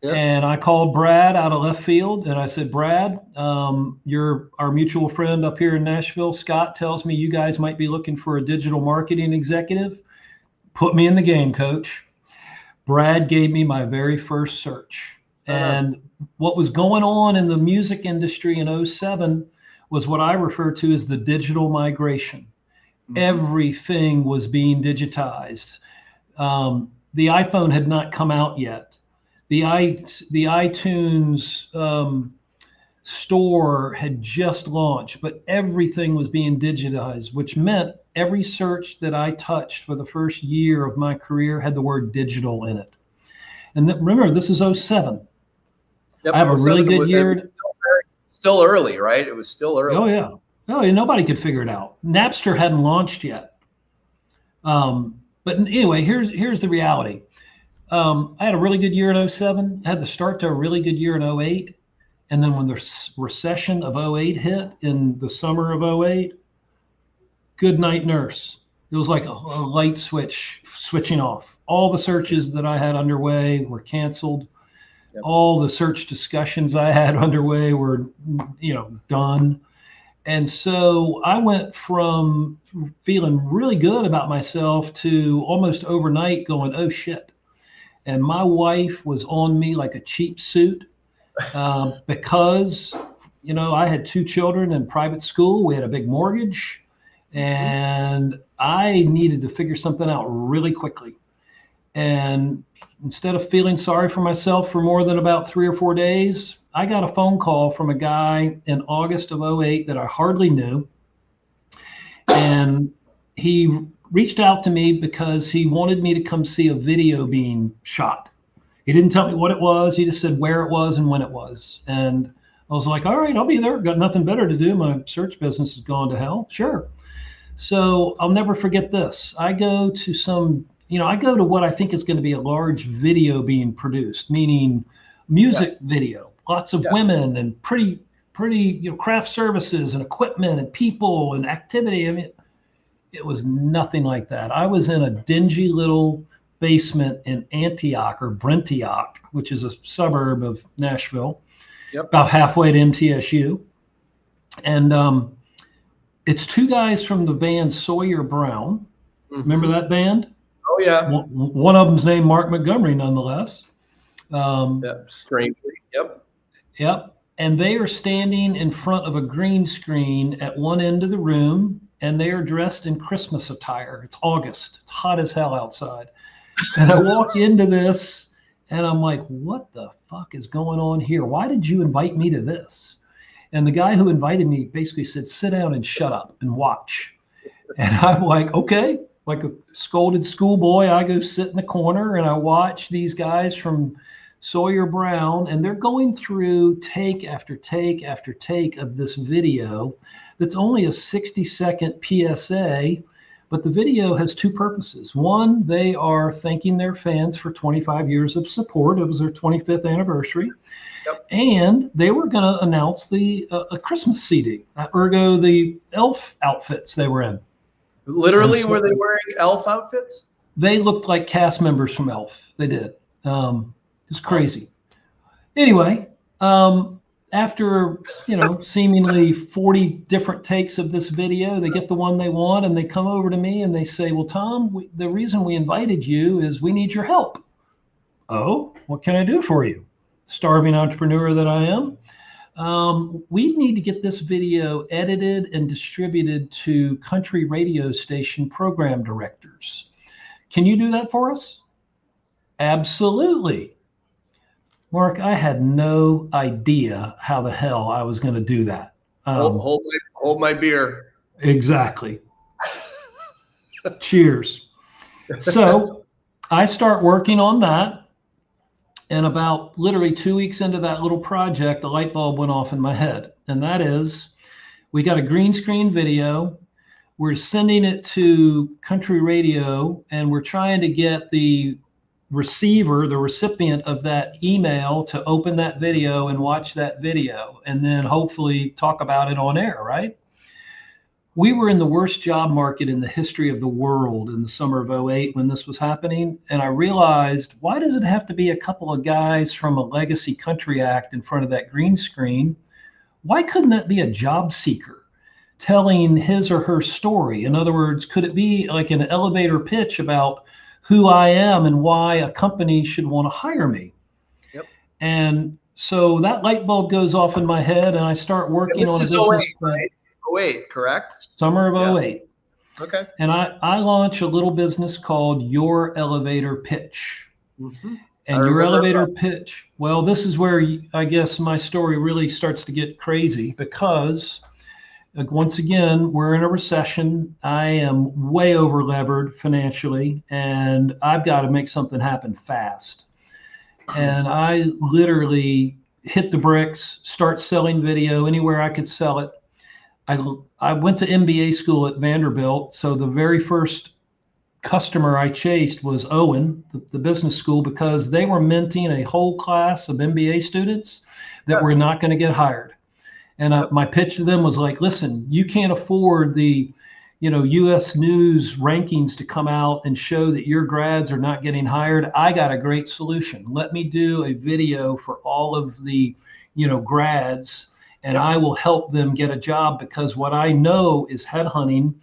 [SPEAKER 2] Yep. And I called Brad out of left field, and I said, Brad, you're our mutual friend up here in Nashville. Scott tells me you guys might be looking for a digital marketing executive. Put me in the game, coach. Brad gave me my very first search. And what was going on in the music industry in 2007 was what I refer to as the digital migration. Mm-hmm. Everything was being digitized. The iPhone had not come out yet. The iTunes store had just launched, but everything was being digitized, which meant every search that I touched for the first year of my career had the word digital in it. And remember, this is 2007. Yep, I have a really good year.
[SPEAKER 1] Still early, right? It was still early.
[SPEAKER 2] Oh, yeah. Oh, yeah, nobody could figure it out. Napster hadn't launched yet. But anyway, here's the reality. I had a really good year in 2007. I had the start to a really good year in 2008. And then when the recession of 2008 hit in the summer of 2008, good night nurse. It was like a light switching off. All the searches that I had underway were canceled. Yep. All the search discussions I had underway were, done. And so I went from feeling really good about myself to almost overnight going, oh shit. And my wife was on me like a cheap suit because, I had 2 children in private school. We had a big mortgage, and I needed to figure something out really quickly. And instead of feeling sorry for myself for more than about 3 or 4 days, I got a phone call from a guy in August of 2008 that I hardly knew. And he reached out to me because he wanted me to come see a video being shot. He didn't tell me what it was. He just said where it was and when it was. And I was like, all right, I'll be there. Got nothing better to do. My search business has gone to hell. Sure. So I'll never forget this. I go to what I think is going to be a large video being produced, meaning music video, lots of women and pretty pretty, craft services and equipment and people and activity. I mean, it was nothing like that. I was in a dingy little basement in Antioch or Brentioch, which is a suburb of Nashville,
[SPEAKER 1] Yep.
[SPEAKER 2] about halfway to MTSU. And it's two guys from the band Sawyer Brown. Remember that band?
[SPEAKER 1] Oh, yeah.
[SPEAKER 2] One of them's named Mark Montgomery, nonetheless.
[SPEAKER 1] Strangely. Yep.
[SPEAKER 2] Yep. And they are standing in front of a green screen at one end of the room, and they are dressed in Christmas attire. It's August. It's hot as hell outside. And I walk into this, and I'm like, what the fuck is going on here? Why did you invite me to this? And the guy who invited me basically said, sit down and shut up and watch. And I'm like, okay. Like a scolded schoolboy, I go sit in the corner and I watch these guys from Sawyer Brown, and they're going through take after take after take of this video that's only a 60-second PSA, but the video has two purposes. One, they are thanking their fans for 25 years of support. It was their 25th anniversary.
[SPEAKER 1] Yep.
[SPEAKER 2] And they were going to announce a Christmas CD, ergo the elf outfits they were in.
[SPEAKER 1] Literally, were they wearing elf outfits?
[SPEAKER 2] They looked like cast members from Elf. They did. It's crazy. Anyway, after seemingly 40 different takes of this video, they get the one they want, and they come over to me and they say, "Well, Tom, the reason we invited you is we need your help." Oh, what can I do for you? Starving entrepreneur that I am. We need to get this video edited and distributed to country radio station program directors. Can you do that for us? Absolutely. Mark, I had no idea how the hell I was going to do that.
[SPEAKER 1] Hold my beer.
[SPEAKER 2] Exactly. Cheers. So I start working on that. And about literally 2 weeks into that little project, the light bulb went off in my head. And that is, we got a green screen video. We're sending it to country radio, and we're trying to get the receiver, the recipient of that email, to open that video and watch that video, and then hopefully talk about it on air, right? We were in the worst job market in the history of the world in the summer of 2008 when this was happening. And I realized, why does it have to be a couple of guys from a legacy country act in front of that green screen? Why couldn't that be a job seeker telling his or her story? In other words, could it be like an elevator pitch about who I am and why a company should want to hire me?
[SPEAKER 1] Yep.
[SPEAKER 2] And so that light bulb goes off in my head, and I start working on a business plan.
[SPEAKER 1] Right? 08, correct?
[SPEAKER 2] Summer of 2008.
[SPEAKER 1] Okay.
[SPEAKER 2] And I launch a little business called Your Elevator Pitch.
[SPEAKER 1] Mm-hmm.
[SPEAKER 2] And Your Elevator Pitch, well, this is where I guess my story really starts to get crazy, because once again, we're in a recession. I am way over levered financially, and I've got to make something happen fast. And I literally hit the bricks, start selling video anywhere I could sell it. I went to MBA school at Vanderbilt, so the very first customer I chased was Owen, the business school, because they were minting a whole class of MBA students that were not going to get hired. And my pitch to them was like, listen, you can't afford the U.S. News rankings to come out and show that your grads are not getting hired. I got a great solution. Let me do a video for all of the grads, and I will help them get a job, because what I know is headhunting.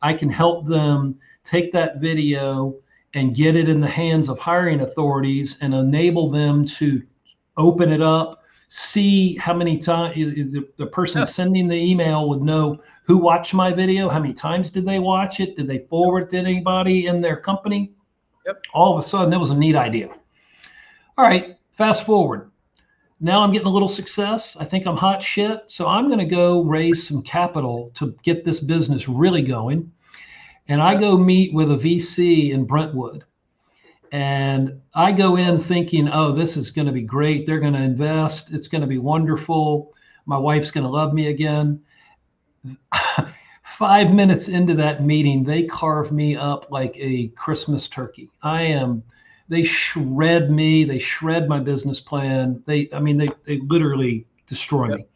[SPEAKER 2] I can help them take that video and get it in the hands of hiring authorities and enable them to open it up, see how many times the person sending the email would know who watched my video, how many times did they watch it, did they forward it to anybody in their company?
[SPEAKER 1] Yep.
[SPEAKER 2] All of a sudden, it was a neat idea. All right, fast forward. Now I'm getting a little success. I think I'm hot shit. So I'm going to go raise some capital to get this business really going. And I go meet with a VC in Brentwood. And I go in thinking, oh, this is going to be great. They're going to invest. It's going to be wonderful. My wife's going to love me again. 5 minutes into that meeting, they carve me up like a Christmas turkey. They shred me. They shred my business plan. They literally destroy me.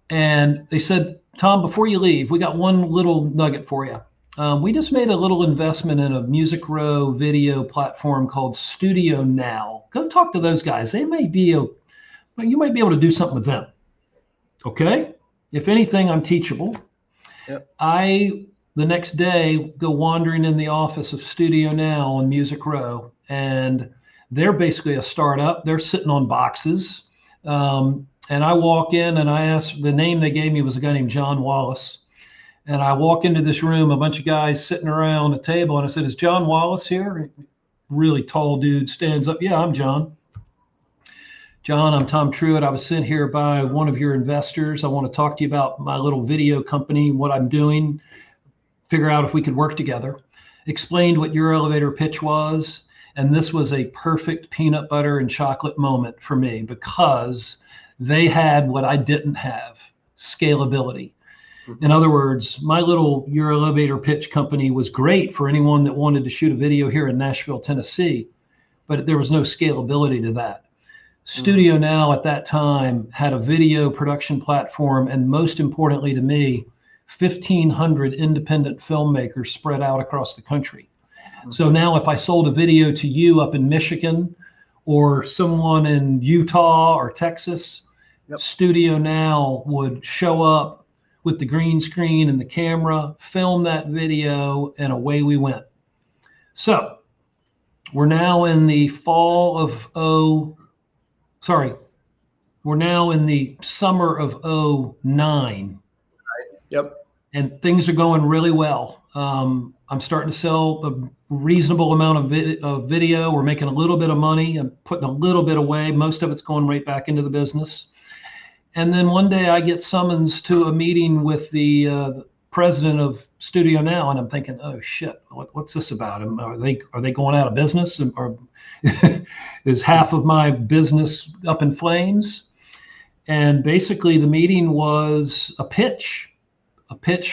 [SPEAKER 2] And they said, Tom, before you leave, we got one little nugget for you. We just made a little investment in a Music Row video platform called Studio Now. Go talk to those guys. They may be you might be able to do something with them. Okay. If anything, I'm teachable.
[SPEAKER 1] Yep.
[SPEAKER 2] The next day, go wandering in the office of Studio Now on Music Row, and they're basically a startup. They're sitting on boxes. And I walk in and I ask, the name they gave me was a guy named John Wallace. And I walk into this room, a bunch of guys sitting around a table, and I said, is John Wallace here? Really tall dude stands up. Yeah, I'm John. John, I'm Tom Truitt. I was sent here by one of your investors. I want to talk to you about my little video company, what I'm doing, figure out if we could work together. Explained what your elevator pitch was. And this was a perfect peanut butter and chocolate moment for me because they had what I didn't have, scalability. In other words, my little your elevator pitch company was great for anyone that wanted to shoot a video here in Nashville, Tennessee, but there was no scalability to that. Studio Now at that time had a video production platform, and most importantly to me, 1,500 independent filmmakers spread out across the country. So now if I sold a video to you up in Michigan or someone in Utah or Texas, yep, Studio Now would show up with the green screen and the camera, film that video, and away we went. So we're now in the we're now in the summer of 2009.
[SPEAKER 1] Yep.
[SPEAKER 2] And things are going really well. I'm starting to sell a reasonable amount of video. We're making a little bit of money. I'm putting a little bit away. Most of it's going right back into the business. And then one day I get summons to a meeting with the president of Studio Now, and I'm thinking, oh shit, what's this about? Are they going out of business? Or is half of my business up in flames? And basically the meeting was a pitch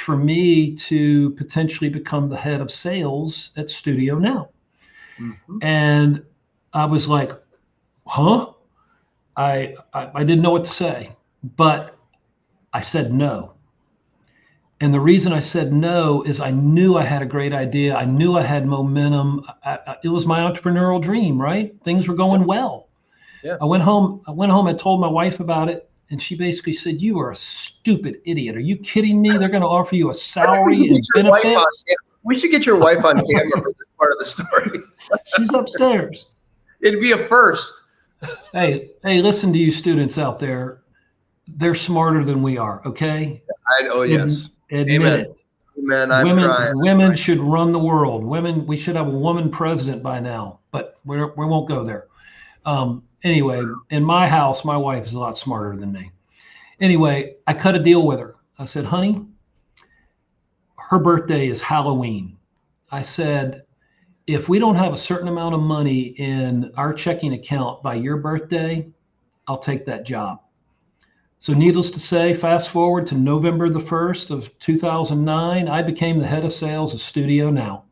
[SPEAKER 2] for me to potentially become the head of sales at Studio Now. Mm-hmm. And I was like, huh? I didn't know what to say, but I said no. And the reason I said no is I knew I had a great idea. I knew I had momentum. It was my entrepreneurial dream, right? Things were going well. Yeah. I went home and told my wife about it. And she basically said, you are a stupid idiot. Are you kidding me? They're going to offer you a salary and benefits.
[SPEAKER 1] We should get your wife on camera for this part of the story.
[SPEAKER 2] She's upstairs.
[SPEAKER 1] It'd be a first.
[SPEAKER 2] Hey, listen to you students out there. They're smarter than we are, okay?
[SPEAKER 1] Yes.
[SPEAKER 2] Admit
[SPEAKER 1] Amen.
[SPEAKER 2] it.
[SPEAKER 1] Amen.
[SPEAKER 2] Women should run the world. We should have a woman president by now, but we won't go there. Anyway, in my house, my wife is a lot smarter than me. Anyway, I cut a deal with her. I said, honey, her birthday is Halloween. I said, if we don't have a certain amount of money in our checking account by your birthday, I'll take that job. So needless to say, fast forward to November the 1st of 2009, I became the head of sales of Studio Now.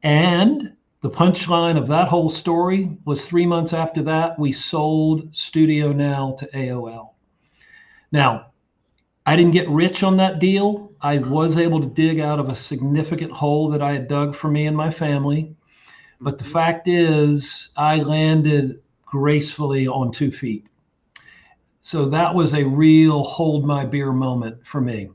[SPEAKER 2] And the punchline of that whole story was 3 months after that, we sold Studio Now to AOL. Now, I didn't get rich on that deal. I was able to dig out of a significant hole that I had dug for me and my family. But the fact is, I landed gracefully on 2 feet. So that was a real hold my beer moment for me.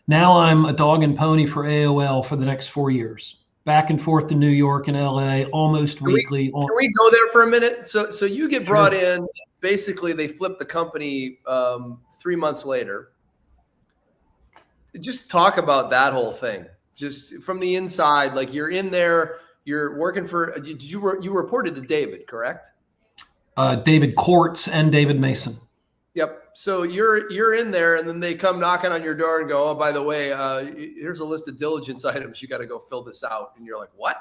[SPEAKER 2] Now I'm a dog and pony for AOL for the next 4 years. Back and forth to New York and LA almost weekly.
[SPEAKER 1] Can we go there for a minute? So you get brought in, basically they flip the company 3 months later. Just talk about that whole thing. Just from the inside, like you're in there, you're working for, you reported to David, correct?
[SPEAKER 2] David Quartz and David Mason.
[SPEAKER 1] Yep. So you're in there, and then they come knocking on your door and go, oh, by the way, here's a list of diligence items. You got to go fill this out. And you're like, what?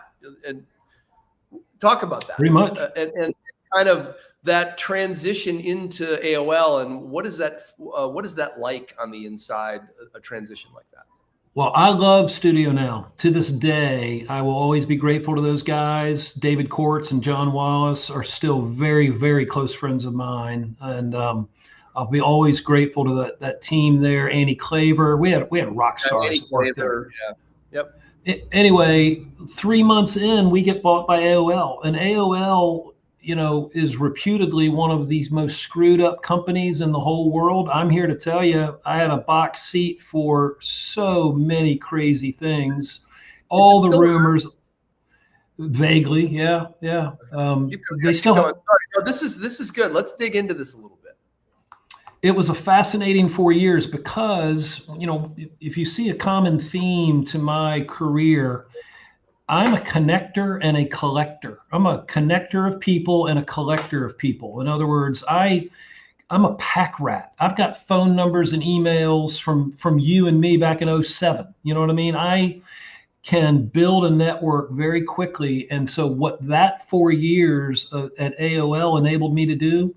[SPEAKER 1] And talk about that.
[SPEAKER 2] Pretty much.
[SPEAKER 1] And kind of that transition into AOL, and what is that like on the inside, a transition like that?
[SPEAKER 2] Well, I love Studio Now. To this day, I will always be grateful to those guys. David Quartz and John Wallace are still very, very close friends of mine. And I'll be always grateful to that team there. Annie Claver, we had rock
[SPEAKER 1] Andy
[SPEAKER 2] stars that worked there.
[SPEAKER 1] Claver, yeah. Yep.
[SPEAKER 2] Anyway, 3 months in, we get bought by AOL, and AOL, is reputedly one of the most screwed up companies in the whole world. I'm here to tell you, I had a box seat for so many crazy things. All the rumors, vaguely, yeah. They still
[SPEAKER 1] Sorry. No, this is good. Let's dig into this a little bit.
[SPEAKER 2] It was a fascinating 4 years because, if you see a common theme to my career, I'm a connector and a collector. I'm a connector of people and a collector of people. In other words, I'm a pack rat. I've got phone numbers and emails from you and me back in 07. You know what I mean? I can build a network very quickly. And so what that 4 years at AOL enabled me to do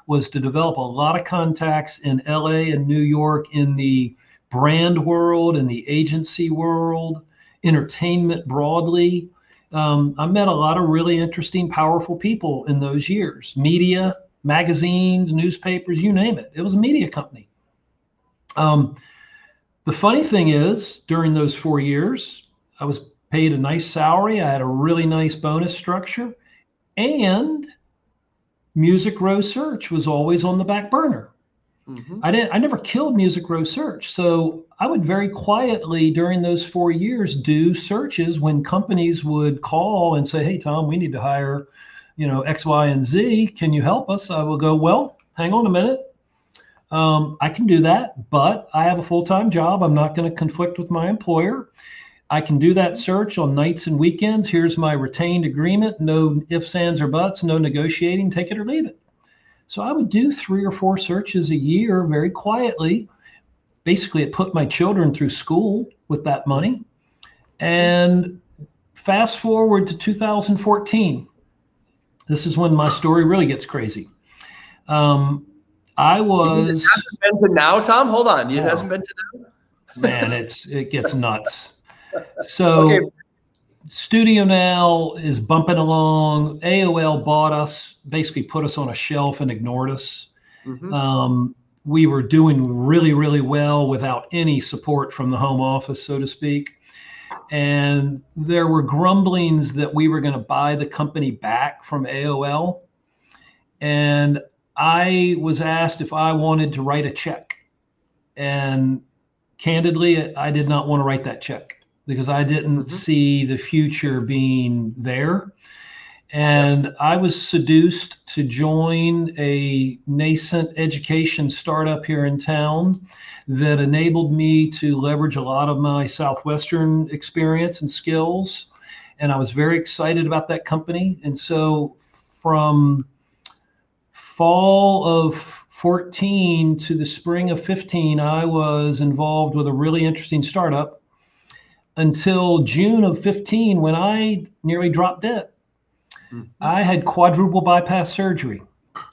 [SPEAKER 2] was to develop a lot of contacts in LA and New York in the brand world, in the agency world, entertainment broadly. I met a lot of really interesting, powerful people in those years. Media, magazines, newspapers, you name it. It was a media company. The funny thing is, during those 4 years, I was paid a nice salary. I had a really nice bonus structure, and Music Row Search was always on the back burner. Mm-hmm. I never killed Music Row Search. So I would very quietly during those 4 years do searches when companies would call and say, "Hey, Tom, we need to hire, X, Y, and Z. Can you help us?" I will go, "Well, hang on a minute. I can do that, but I have a full-time job. I'm not going to conflict with my employer. I can do that search on nights and weekends. Here's my retained agreement. No ifs, ands, or buts, no negotiating. Take it or leave it." So I would do 3 or 4 searches a year very quietly. Basically, it put my children through school with that money. And fast forward to 2014. This is when my story really gets crazy. I was.
[SPEAKER 1] It hasn't been to now, Tom? Hold on. It hasn't been to now?
[SPEAKER 2] Man, it gets nuts. So okay. Studio Now is bumping along. AOL bought us, basically put us on a shelf and ignored us. Mm-hmm. We were doing really, really well without any support from the home office, so to speak. And there were grumblings that we were going to buy the company back from AOL. And I was asked if I wanted to write a check. And candidly, I did not want to write that check, because I didn't see the future being there. And I was seduced to join a nascent education startup here in town that enabled me to leverage a lot of my Southwestern experience and skills. And I was very excited about that company. And so from fall of 14 to the spring of 15, I was involved with a really interesting startup until June of 15, when I nearly dropped dead. Mm-hmm. I had quadruple bypass surgery.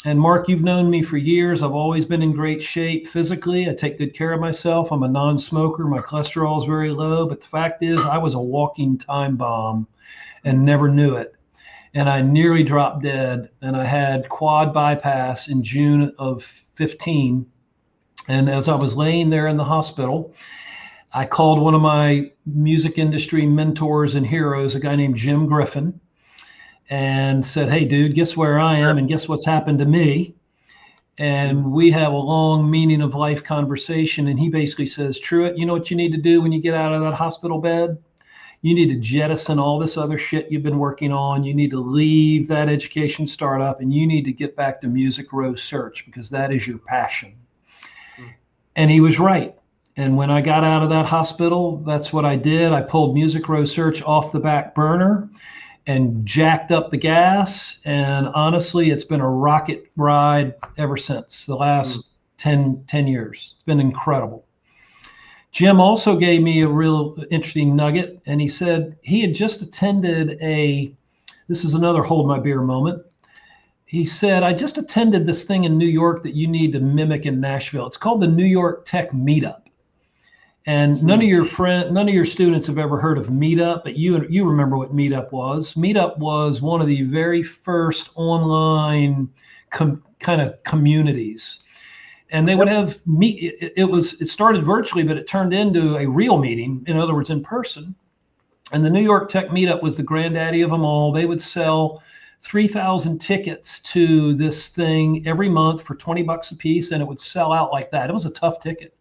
[SPEAKER 2] And Mark, you've known me for years. I've always been in great shape physically. I take good care of myself. I'm a non-smoker. My cholesterol is very low. But the fact is, I was a walking time bomb and never knew it. And I nearly dropped dead. And I had quad bypass in June of 15. And as I was laying there in the hospital, I called one of my music industry mentors and heroes, a guy named Jim Griffin, and said, "Hey, dude, guess where I am and guess what's happened to me?" And we have a long meaning of life conversation. And he basically says, "Truitt, you know what you need to do when you get out of that hospital bed? You need to jettison all this other shit you've been working on. You need to leave that education startup, and you need to get back to Music Row Search, because that is your passion." And he was right. And when I got out of that hospital, that's what I did. I pulled Music Row Search off the back burner and jacked up the gas. And honestly, it's been a rocket ride ever since, the last 10 years. It's been incredible. Jim also gave me a real interesting nugget. And he said he had just attended this is another hold my beer moment. He said, "I just attended this thing in New York that you need to mimic in Nashville. It's called the New York Tech Meetup. And none of your students have ever heard of Meetup, but you remember what Meetup was. Meetup was one of the very first online kind of communities. and they would have meet. It started virtually, but it turned into a real meeting. In other words, in person. And the New York Tech Meetup was the granddaddy of them all. They would sell 3,000 tickets to this thing every month for $20 a piece, and it would sell out like that. It was a tough ticket.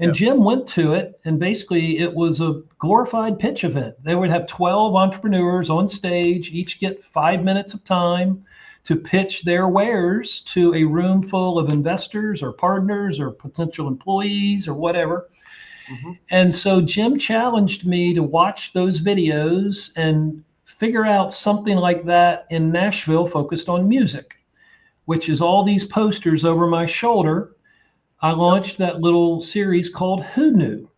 [SPEAKER 2] And Jim went to it, and basically it was a glorified pitch event. They would have 12 entrepreneurs on stage, each get 5 minutes of time to pitch their wares to a room full of investors or partners or potential employees or whatever. Mm-hmm. And so Jim challenged me to watch those videos and figure out something like that in Nashville focused on music, which is all these posters over my shoulder. I launched that little series called Who Knew?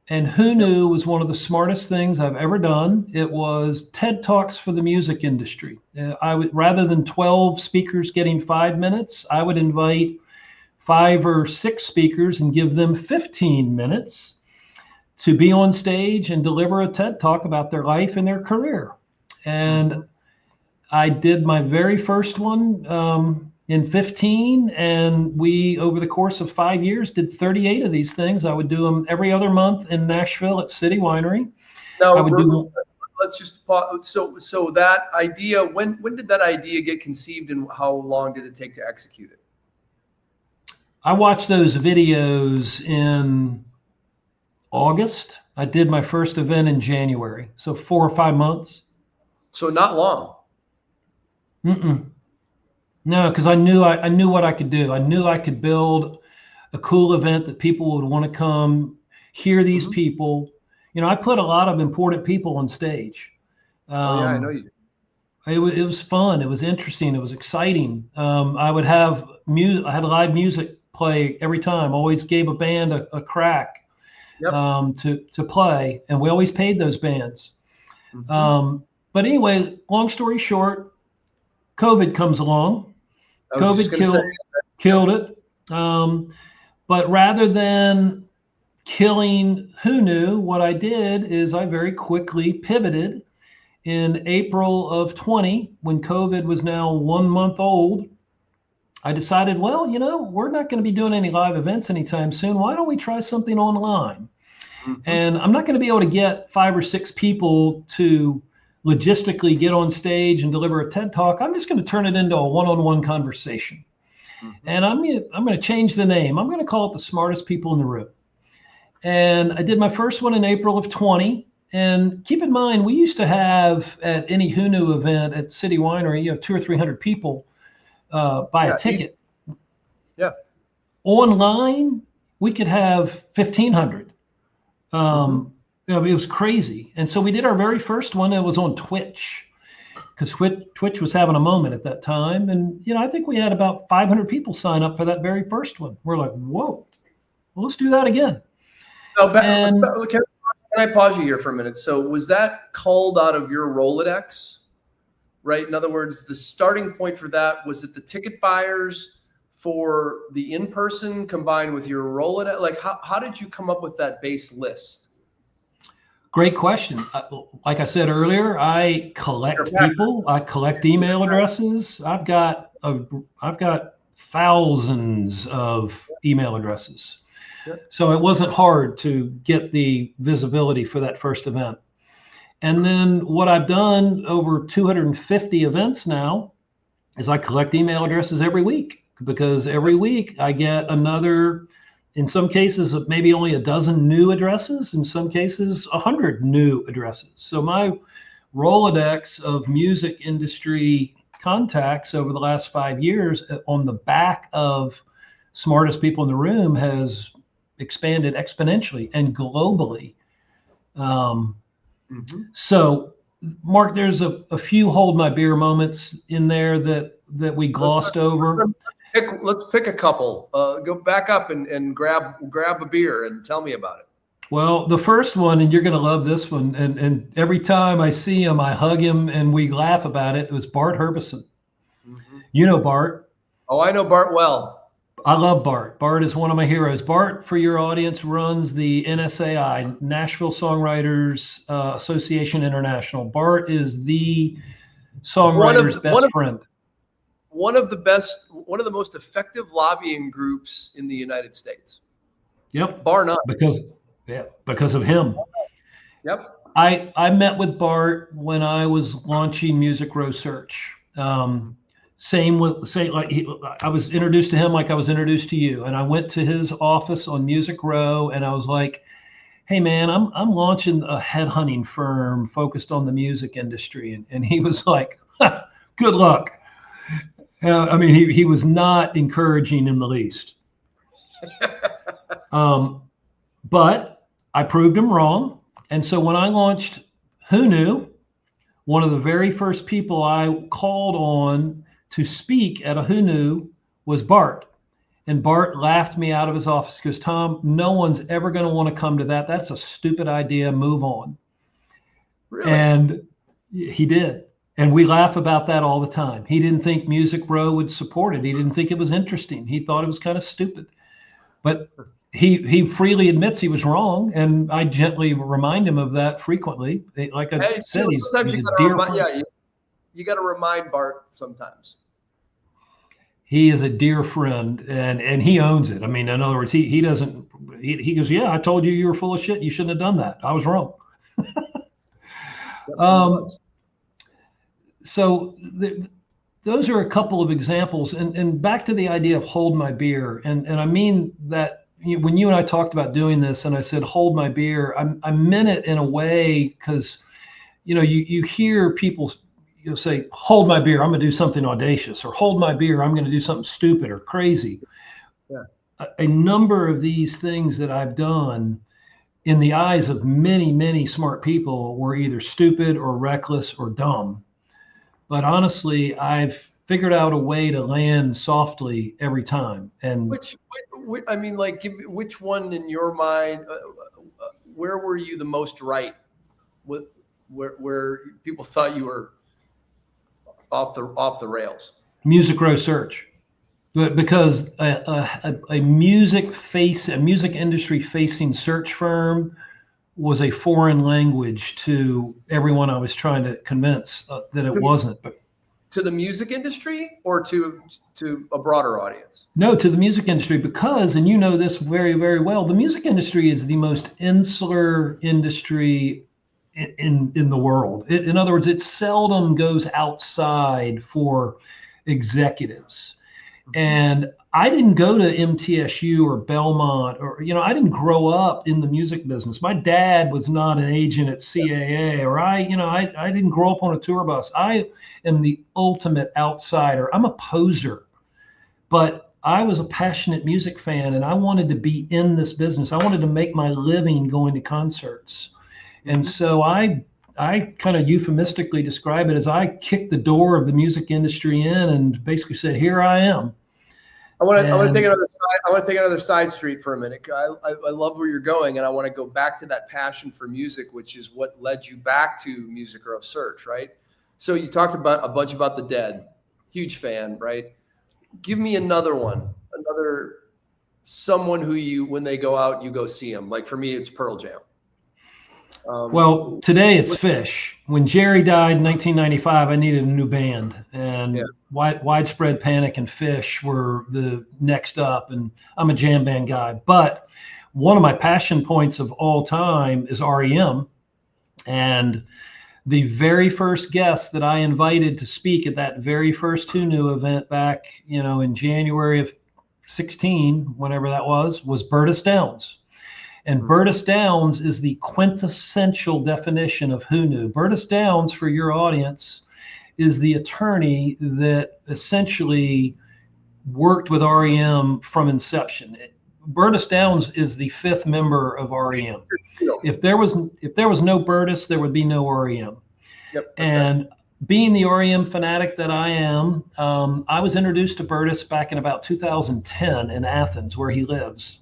[SPEAKER 2] And Who Knew was one of the smartest things I've ever done. It was TED Talks for the music industry. I would, rather than 12 speakers getting 5 minutes, I would invite 5 or 6 speakers and give them 15 minutes to be on stage and deliver a TED Talk about their life and their career. And I did my very first one in 15, and we, over the course of 5 years, did 38 of these things. I would do them every other month in Nashville at City Winery.
[SPEAKER 1] Now, let's just pause. So that idea, when did that idea get conceived, and how long did it take to execute it?
[SPEAKER 2] I watched those videos in August. I did my first event in January. So 4 or 5 months.
[SPEAKER 1] So not long.
[SPEAKER 2] No, because I knew what I could do. I knew I could build a cool event that people would want to come hear these people. You know, I put a lot of important people on stage.
[SPEAKER 1] I know you did.
[SPEAKER 2] It was fun. It was interesting. It was exciting. I would have music. I had live music play every time. Always gave a band a crack to play, and we always paid those bands. But anyway, long story short, COVID comes along. COVID killed it. But rather than killing Who Knew, what I did is I very quickly pivoted in April of 20, when COVID was now 1 month old. I decided, well, you know, we're not going to be doing any live events anytime soon. Why don't we try something online? And I'm not going to be able to get 5 or 6 people to logistically get on stage and deliver a TED Talk. I'm just going to turn it into a one-on-one conversation. And I'm going to change the name. I'm going to call it The Smartest People in the Room. And I did my first one in April of 20. And keep in mind, we used to have at any Who Knew event at City Winery, 200 or 300 people buy a ticket. Online, we could have 1,500. It was crazy. And so we did our very first one. It was on Twitch, because Twitch was having a moment at that time. And, you know, I think we had about 500 people sign up for that very first one. We're like, whoa, well, let's do that again.
[SPEAKER 1] Can I pause you here for a minute? So was that culled out of your Rolodex, right? In other words, the starting point for that, was it the ticket buyers for the in-person combined with your Rolodex? Like, how did you come up with that base list?
[SPEAKER 2] Great question. Like I said earlier, I collect people. I collect email addresses. I've got thousands of email addresses. So it wasn't hard to get the visibility for that first event. And then what I've done over 250 events now is I collect email addresses every week, because every week I get another, in some cases, maybe only a dozen new addresses, in some cases, 100 new addresses. So my Rolodex of music industry contacts over the last 5 years on the back of Smartest People in the Room has expanded exponentially and globally. So, Mark, there's a few hold my beer moments in there that we glossed over.
[SPEAKER 1] Let's pick a couple. Go back up and grab a beer and tell me about it.
[SPEAKER 2] Well, the first one, and you're going to love this one, and every time I see him, I hug him and we laugh about it. It was Bart Herbison. You know Bart. Oh,
[SPEAKER 1] I know Bart well.
[SPEAKER 2] I love Bart. Bart is one of my heroes. Bart, for your audience, runs the NSAI, Nashville Songwriters Association International. Bart is the songwriter's best friend.
[SPEAKER 1] one of the most effective lobbying groups in the United States.
[SPEAKER 2] Yep.
[SPEAKER 1] Bar none.
[SPEAKER 2] Because of him.
[SPEAKER 1] Yep.
[SPEAKER 2] I met with Bart when I was launching Music Row Search. I was introduced to him like I was introduced to you, and I went to his office on Music Row, and I was like, "Hey man, I'm launching a headhunting firm focused on the music industry," and he was like, "Good luck." I mean, he was not encouraging in the least. But I proved him wrong. And so when I launched Who Knew, one of the very first people I called on to speak at a Who Knew was Bart. And Bart laughed me out of his office because, Tom, no one's ever going to want to come to that. That's a stupid idea. Move on.
[SPEAKER 1] Really?
[SPEAKER 2] And he did. And we laugh about that all the time. He didn't think Music Row would support it. He didn't think it was interesting. He thought it was kind of stupid. But he freely admits he was wrong, and I gently remind him of that frequently. Like I said, he's a dear friend.
[SPEAKER 1] You got to remind Bart sometimes.
[SPEAKER 2] He is a dear friend, and he owns it. I mean, in other words, he goes, "Yeah, I told you were full of shit. You shouldn't have done that. I was wrong." So those are a couple of examples, and back to the idea of hold my beer, and I mean that when you and I talked about doing this, and I said hold my beer, I meant it in a way because you hear people say hold my beer, I'm going to do something audacious, or hold my beer, I'm going to do something stupid or crazy.
[SPEAKER 1] Yeah.
[SPEAKER 2] A number of these things that I've done in the eyes of many smart people were either stupid or reckless or dumb. But honestly, I've figured out a way to land softly every time. And
[SPEAKER 1] which one in your mind? Where were you the most right? Where people thought you were off the rails?
[SPEAKER 2] Music Row Search, because a music industry facing search firm was a foreign language to everyone I was trying to convince that it wasn't. But
[SPEAKER 1] to the music industry or to a broader audience?
[SPEAKER 2] No, to the music industry, because, and you know this very, very well, the music industry is the most insular industry in the world. In other words, it seldom goes outside for executives. And I didn't go to MTSU or Belmont, or I didn't grow up in the music business. My dad was not an agent at CAA, or I didn't grow up on a tour bus. I am the ultimate outsider. I'm a poser, but I was a passionate music fan, and I wanted to be in this business. I wanted to make my living going to concerts. And so I kind of euphemistically describe it as I kicked the door of the music industry in and basically said, "Here I am."
[SPEAKER 1] I want to take another side. I want to take another side street for a minute. I love where you're going, and I want to go back to that passion for music, which is what led you back to Music Row Search, right? So you talked about a bunch about the Dead, huge fan, right? Give me another one, someone who when they go out, you go see them. Like for me, it's Pearl Jam.
[SPEAKER 2] Well, today it's Fish. When Jerry died in 1995, I needed a new band, and Widespread Panic and Fish were the next up. And I'm a jam band guy, but one of my passion points of all time is REM. And the very first guest that I invited to speak at that very first Who Knew event back, in January of 16, whenever that was Bertus Downs. And Bertus Downs is the quintessential definition of Who Knew. Bertus Downs, for your audience, is the attorney that essentially worked with REM from inception. Bertus Downs is the fifth member of REM. If there was no Bertus, there would be no REM.
[SPEAKER 1] Yep,
[SPEAKER 2] and being the REM fanatic that I am, I was introduced to Bertus back in about 2010 in Athens, where he lives.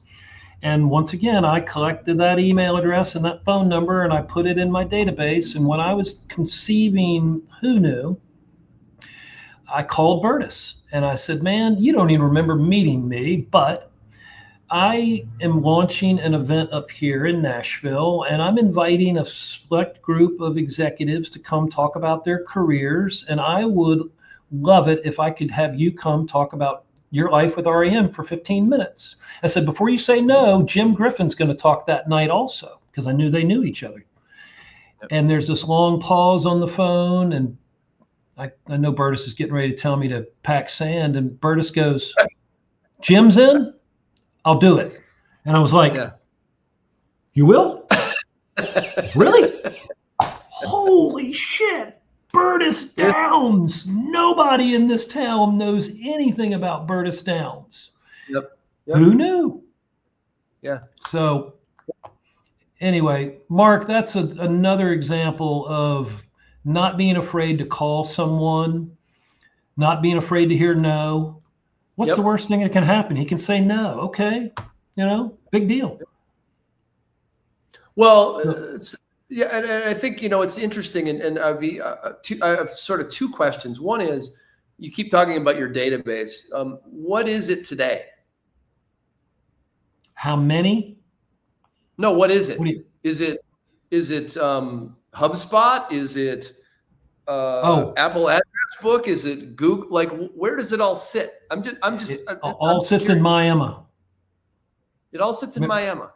[SPEAKER 2] And once again, I collected that email address and that phone number, and I put it in my database. And when I was conceiving Who Knew, I called Bertus and I said, "Man, you don't even remember meeting me, but I am launching an event up here in Nashville, and I'm inviting a select group of executives to come talk about their careers. And I would love it if I could have you come talk about your life with REM for 15 minutes. I said, before you say no, Jim Griffin's going to talk that night also, because I knew they knew each other. And there's this long pause on the phone, and I know Burtis is getting ready to tell me to pack sand, and Burtis goes, Jim's in? I'll do it. And I was like,
[SPEAKER 1] Yeah.
[SPEAKER 2] You will? Really? Holy shit. Burtis Downs. Nobody in this town knows anything about Burtis Downs.
[SPEAKER 1] Yep.
[SPEAKER 2] Who knew?
[SPEAKER 1] Yeah.
[SPEAKER 2] So anyway, Mark, that's another example of not being afraid to call someone, not being afraid to hear no. What's the worst thing that can happen? He can say no. Okay. Big deal.
[SPEAKER 1] Well, yeah, and I think, it's interesting, and I have sort of two questions. One is, you keep talking about your database. What is it today?
[SPEAKER 2] How many?
[SPEAKER 1] No, what is it? Is it HubSpot? Is it Apple Address Book? Is it Google? Like, where does it all sit? It
[SPEAKER 2] all sits in Miami.
[SPEAKER 1] It all sits in Miami.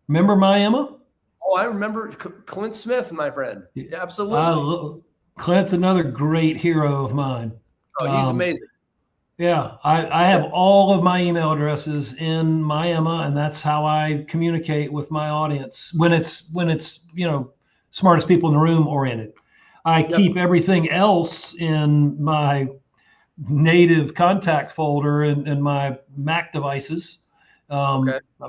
[SPEAKER 2] Remember Miami?
[SPEAKER 1] Oh, I remember Clint Smith, my friend. Yeah, absolutely.
[SPEAKER 2] Clint's another great hero of mine.
[SPEAKER 1] Oh, he's amazing.
[SPEAKER 2] Yeah, I have all of my email addresses in Miami, and that's how I communicate with my audience when it's smartest people in the room oriented. I keep everything else in my native contact folder and my Mac devices. I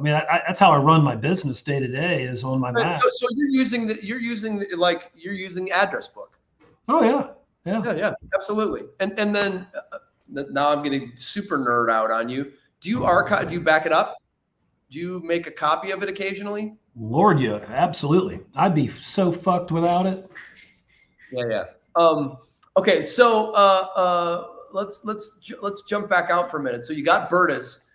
[SPEAKER 2] mean, that's how I run my business day to day, is on my Mac.
[SPEAKER 1] So you're using Address Book.
[SPEAKER 2] Oh yeah,
[SPEAKER 1] absolutely. And then now I'm getting super nerd out on you. Do you archive? Do you back it up? Do you make a copy of it occasionally?
[SPEAKER 2] Lord, yeah, absolutely. I'd be so fucked without it.
[SPEAKER 1] Yeah. Okay, so let's jump back out for a minute. So you got Burtis.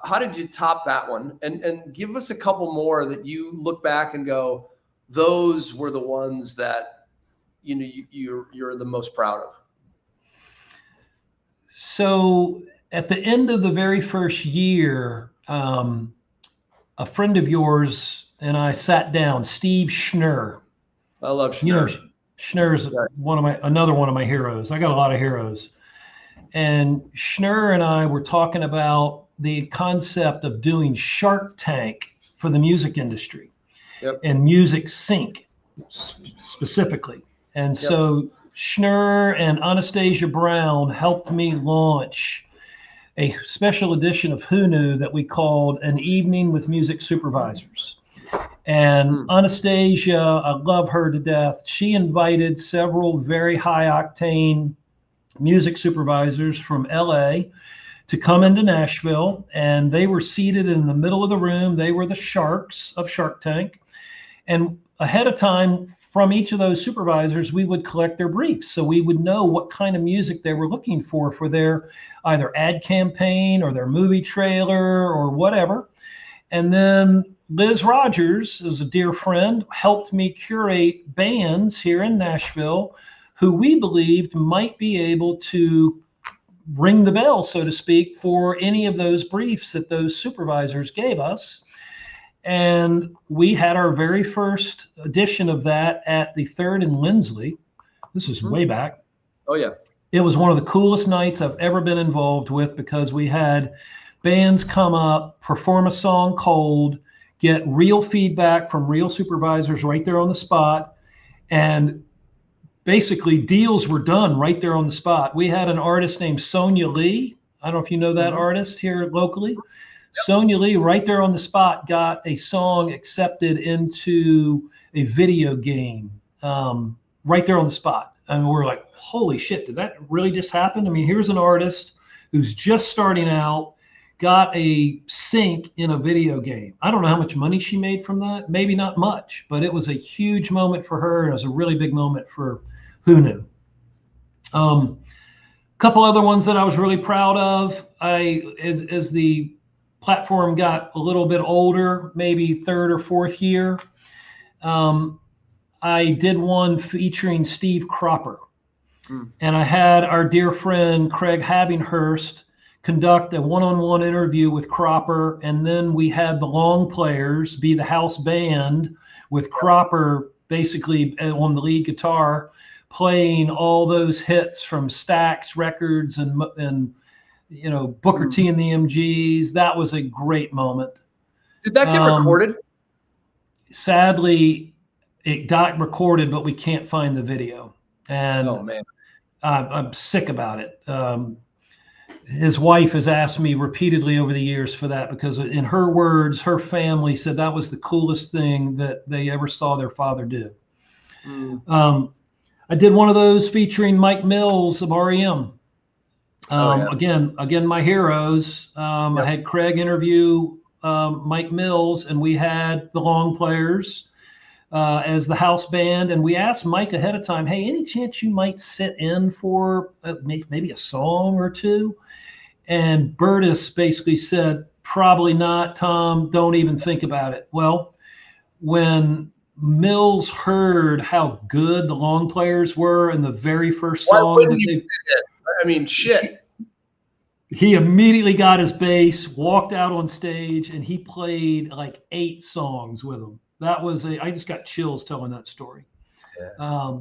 [SPEAKER 1] How did you top that one? And give us a couple more that you look back and go, those were the ones that you're the most proud of.
[SPEAKER 2] So at the end of the very first year, a friend of yours and I sat down, Steve Schnurr.
[SPEAKER 1] I love Schnurr.
[SPEAKER 2] Schnurr is another one of my heroes. I got a lot of heroes. And Schnurr and I were talking about the concept of doing Shark Tank for the music industry and Music Sync specifically. And so Schnurr and Anastasia Brown helped me launch a special edition of Who Knew that we called An Evening with Music Supervisors. And Anastasia, I love her to death. She invited several very high octane music supervisors from LA to come into Nashville, and they were seated in the middle of the room. They were the sharks of Shark Tank. And ahead of time, from each of those supervisors, we would collect their briefs. So we would know what kind of music they were looking for their either ad campaign or their movie trailer or whatever. And then Liz Rogers, as a dear friend, helped me curate bands here in Nashville who we believed might be able to ring the bell, so to speak, for any of those briefs that those supervisors gave us. And we had our very first edition of that at the Third and Lindsley. This was way back.
[SPEAKER 1] Oh, yeah.
[SPEAKER 2] It was one of the coolest nights I've ever been involved with, because we had bands come up, perform a song cold, get real feedback from real supervisors right there on the spot. And basically deals were done right there on the spot. We had an artist named Sonia Lee. I don't know if you know that artist here locally. Sonia Lee, right there on the spot, got a song accepted into a video game right there on the spot. And we're like, holy shit, did that really just happen? I mean, here's an artist who's just starting out, got a sync in a video game. I don't know how much money she made from that. Maybe not much, but it was a huge moment for her. And it was a really big moment for Who Knew. A couple other ones that I was really proud of. As the platform got a little bit older, maybe third or fourth year, I did one featuring Steve Cropper.
[SPEAKER 1] Mm.
[SPEAKER 2] And I had our dear friend Craig Havinghurst conduct a one-on-one interview with Cropper, and then we had the long players be the house band with Cropper basically on the lead guitar, playing all those hits from Stax Records and Booker T and the MGs. That was a great moment.
[SPEAKER 1] Did that get recorded?
[SPEAKER 2] Sadly, it got recorded, but we can't find the video, and
[SPEAKER 1] Oh man,
[SPEAKER 2] I'm sick about it. His wife has asked me repeatedly over the years for that, because in her words, her family said that was the coolest thing that they ever saw their father do. I did one of those featuring Mike Mills of REM. Again, my heroes. I had Craig interview Mike Mills, and we had the long players as the house band. And we asked Mike ahead of time, hey, any chance you might sit in for maybe a song or two? And Burtis basically said, probably not, Tom, don't even think about it. Well, when Mills heard how good the long players were in the very first
[SPEAKER 1] why
[SPEAKER 2] song
[SPEAKER 1] wouldn't
[SPEAKER 2] that
[SPEAKER 1] you sit in? I mean, shit.
[SPEAKER 2] he immediately got his bass, walked out on stage, and he played like 8 songs with them. I just got chills telling that story.
[SPEAKER 1] Yeah.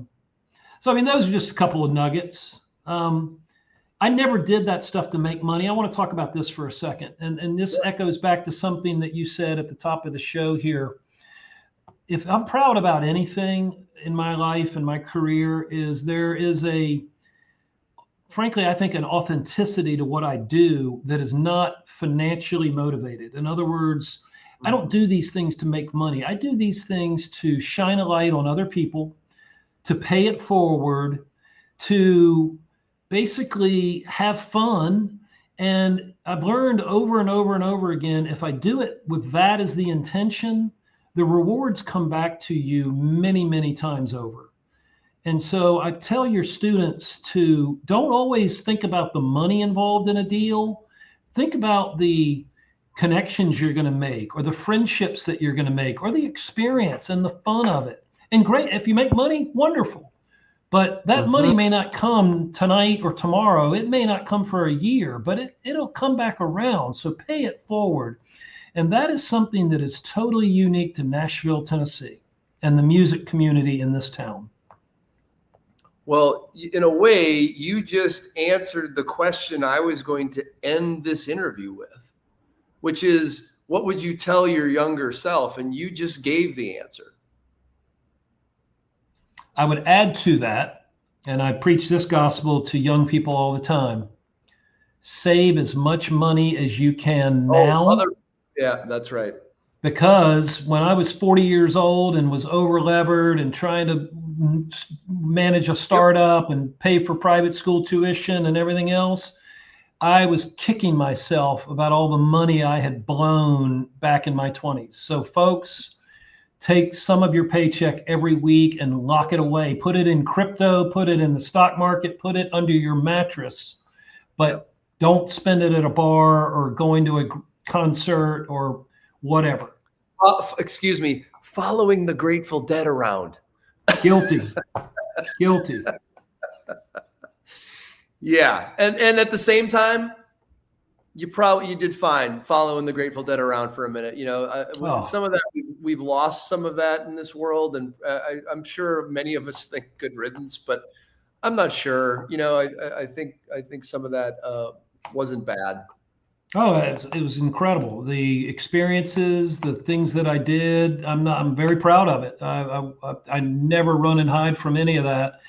[SPEAKER 2] So, I mean, those are just a couple of nuggets. I never did that stuff to make money. I want to talk about this for a second. And this echoes back to something that you said at the top of the show here. If I'm proud about anything in my life and my career, is there is frankly, I think an authenticity to what I do that is not financially motivated. In other words, I don't do these things to make money. I do these things to shine a light on other people, to pay it forward, to basically have fun. And I've learned over and over and over again, if I do it with that as the intention, the rewards come back to you many, many times over. And so I tell your students to don't always think about the money involved in a deal. Think about the connections you're going to make, or the friendships that you're going to make, or the experience and the fun of it. And great, if you make money, wonderful. But that money may not come tonight or tomorrow. It may not come for a year, but it'll come back around. So pay it forward. And that is something that is totally unique to Nashville, Tennessee, and the music community in this town.
[SPEAKER 1] Well, in a way, you just answered the question I was going to end this interview with, which is, what would you tell your younger self? And you just gave the answer.
[SPEAKER 2] I would add to that, and I preach this gospel to young people all the time: save as much money as you can now.
[SPEAKER 1] Yeah, that's right.
[SPEAKER 2] Because when I was 40 years old and was over levered and trying to manage a startup and pay for private school tuition and everything else, I was kicking myself about all the money I had blown back in my 20s. So folks, take some of your paycheck every week and lock it away. Put it in crypto, put it in the stock market, put it under your mattress, but don't spend it at a bar or going to a concert or whatever.
[SPEAKER 1] Excuse me, following the Grateful Dead around.
[SPEAKER 2] Guilty.
[SPEAKER 1] Yeah. And at the same time, you did fine following the Grateful Dead around for a minute. Some of that, we've lost some of that in this world. And I'm sure many of us think good riddance, but I'm not sure. I think some of that wasn't bad.
[SPEAKER 2] Oh, it was incredible. The experiences, the things that I did, I'm very proud of it. I never run and hide from any of that.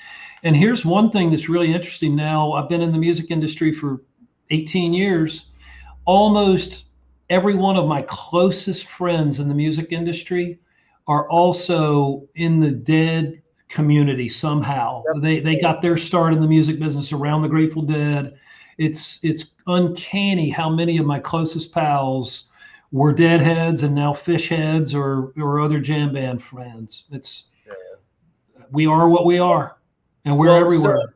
[SPEAKER 2] And here's one thing that's really interesting now. I've been in the music industry for 18 years. Almost every one of my closest friends in the music industry are also in the Dead community somehow. They got their start in the music business around the Grateful Dead. It's uncanny how many of my closest pals were Deadheads and now Fish heads or other jam band friends. We are what we are, and we're everywhere.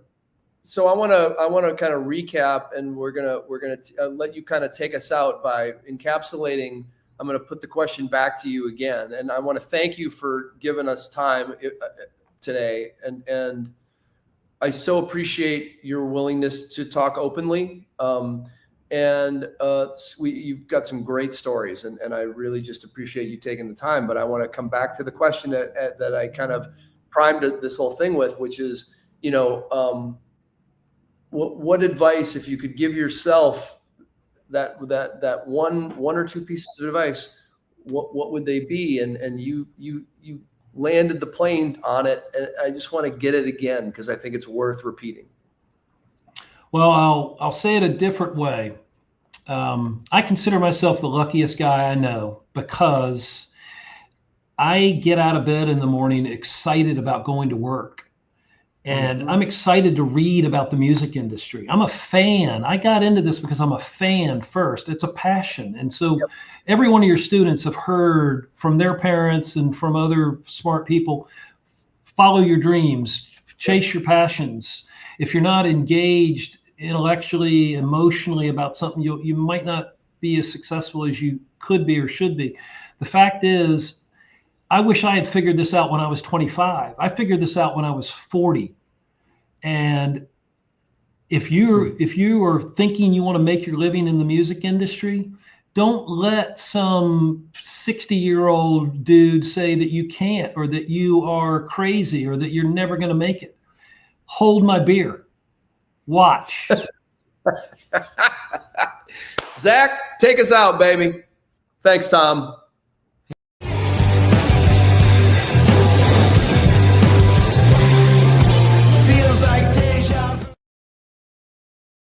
[SPEAKER 1] So I want to kind of recap, and we're gonna let you kind of take us out by encapsulating. I'm going to put the question back to you again, and I want to thank you for giving us time today. And I so appreciate your willingness to talk openly. You've got some great stories, and I really just appreciate you taking the time. But I want to come back to the question that I kind of primed this whole thing with, which is, what advice, if you could give yourself that one or two pieces of advice, what would they be? And you landed the plane on it, and I just want to get it again because I think it's worth repeating.
[SPEAKER 2] Well, I'll say it a different way. I consider myself the luckiest guy I know because I get out of bed in the morning excited about going to work. And I'm excited to read about the music industry. I'm a fan. I got into this because I'm a fan first. It's a passion. And so every one of your students have heard from their parents and from other smart people, follow your dreams, chase your passions. If you're not engaged intellectually, emotionally about something, you might not be as successful as you could be or should be. The fact is, I wish I had figured this out when I was 25. I figured this out when I was 40. And if you are thinking you want to make your living in the music industry, don't let some 60-year-old dude say that you can't, or that you are crazy, or that you're never going to make it. Hold my beer. Watch.
[SPEAKER 1] Zach, take us out, baby. Thanks, Tom.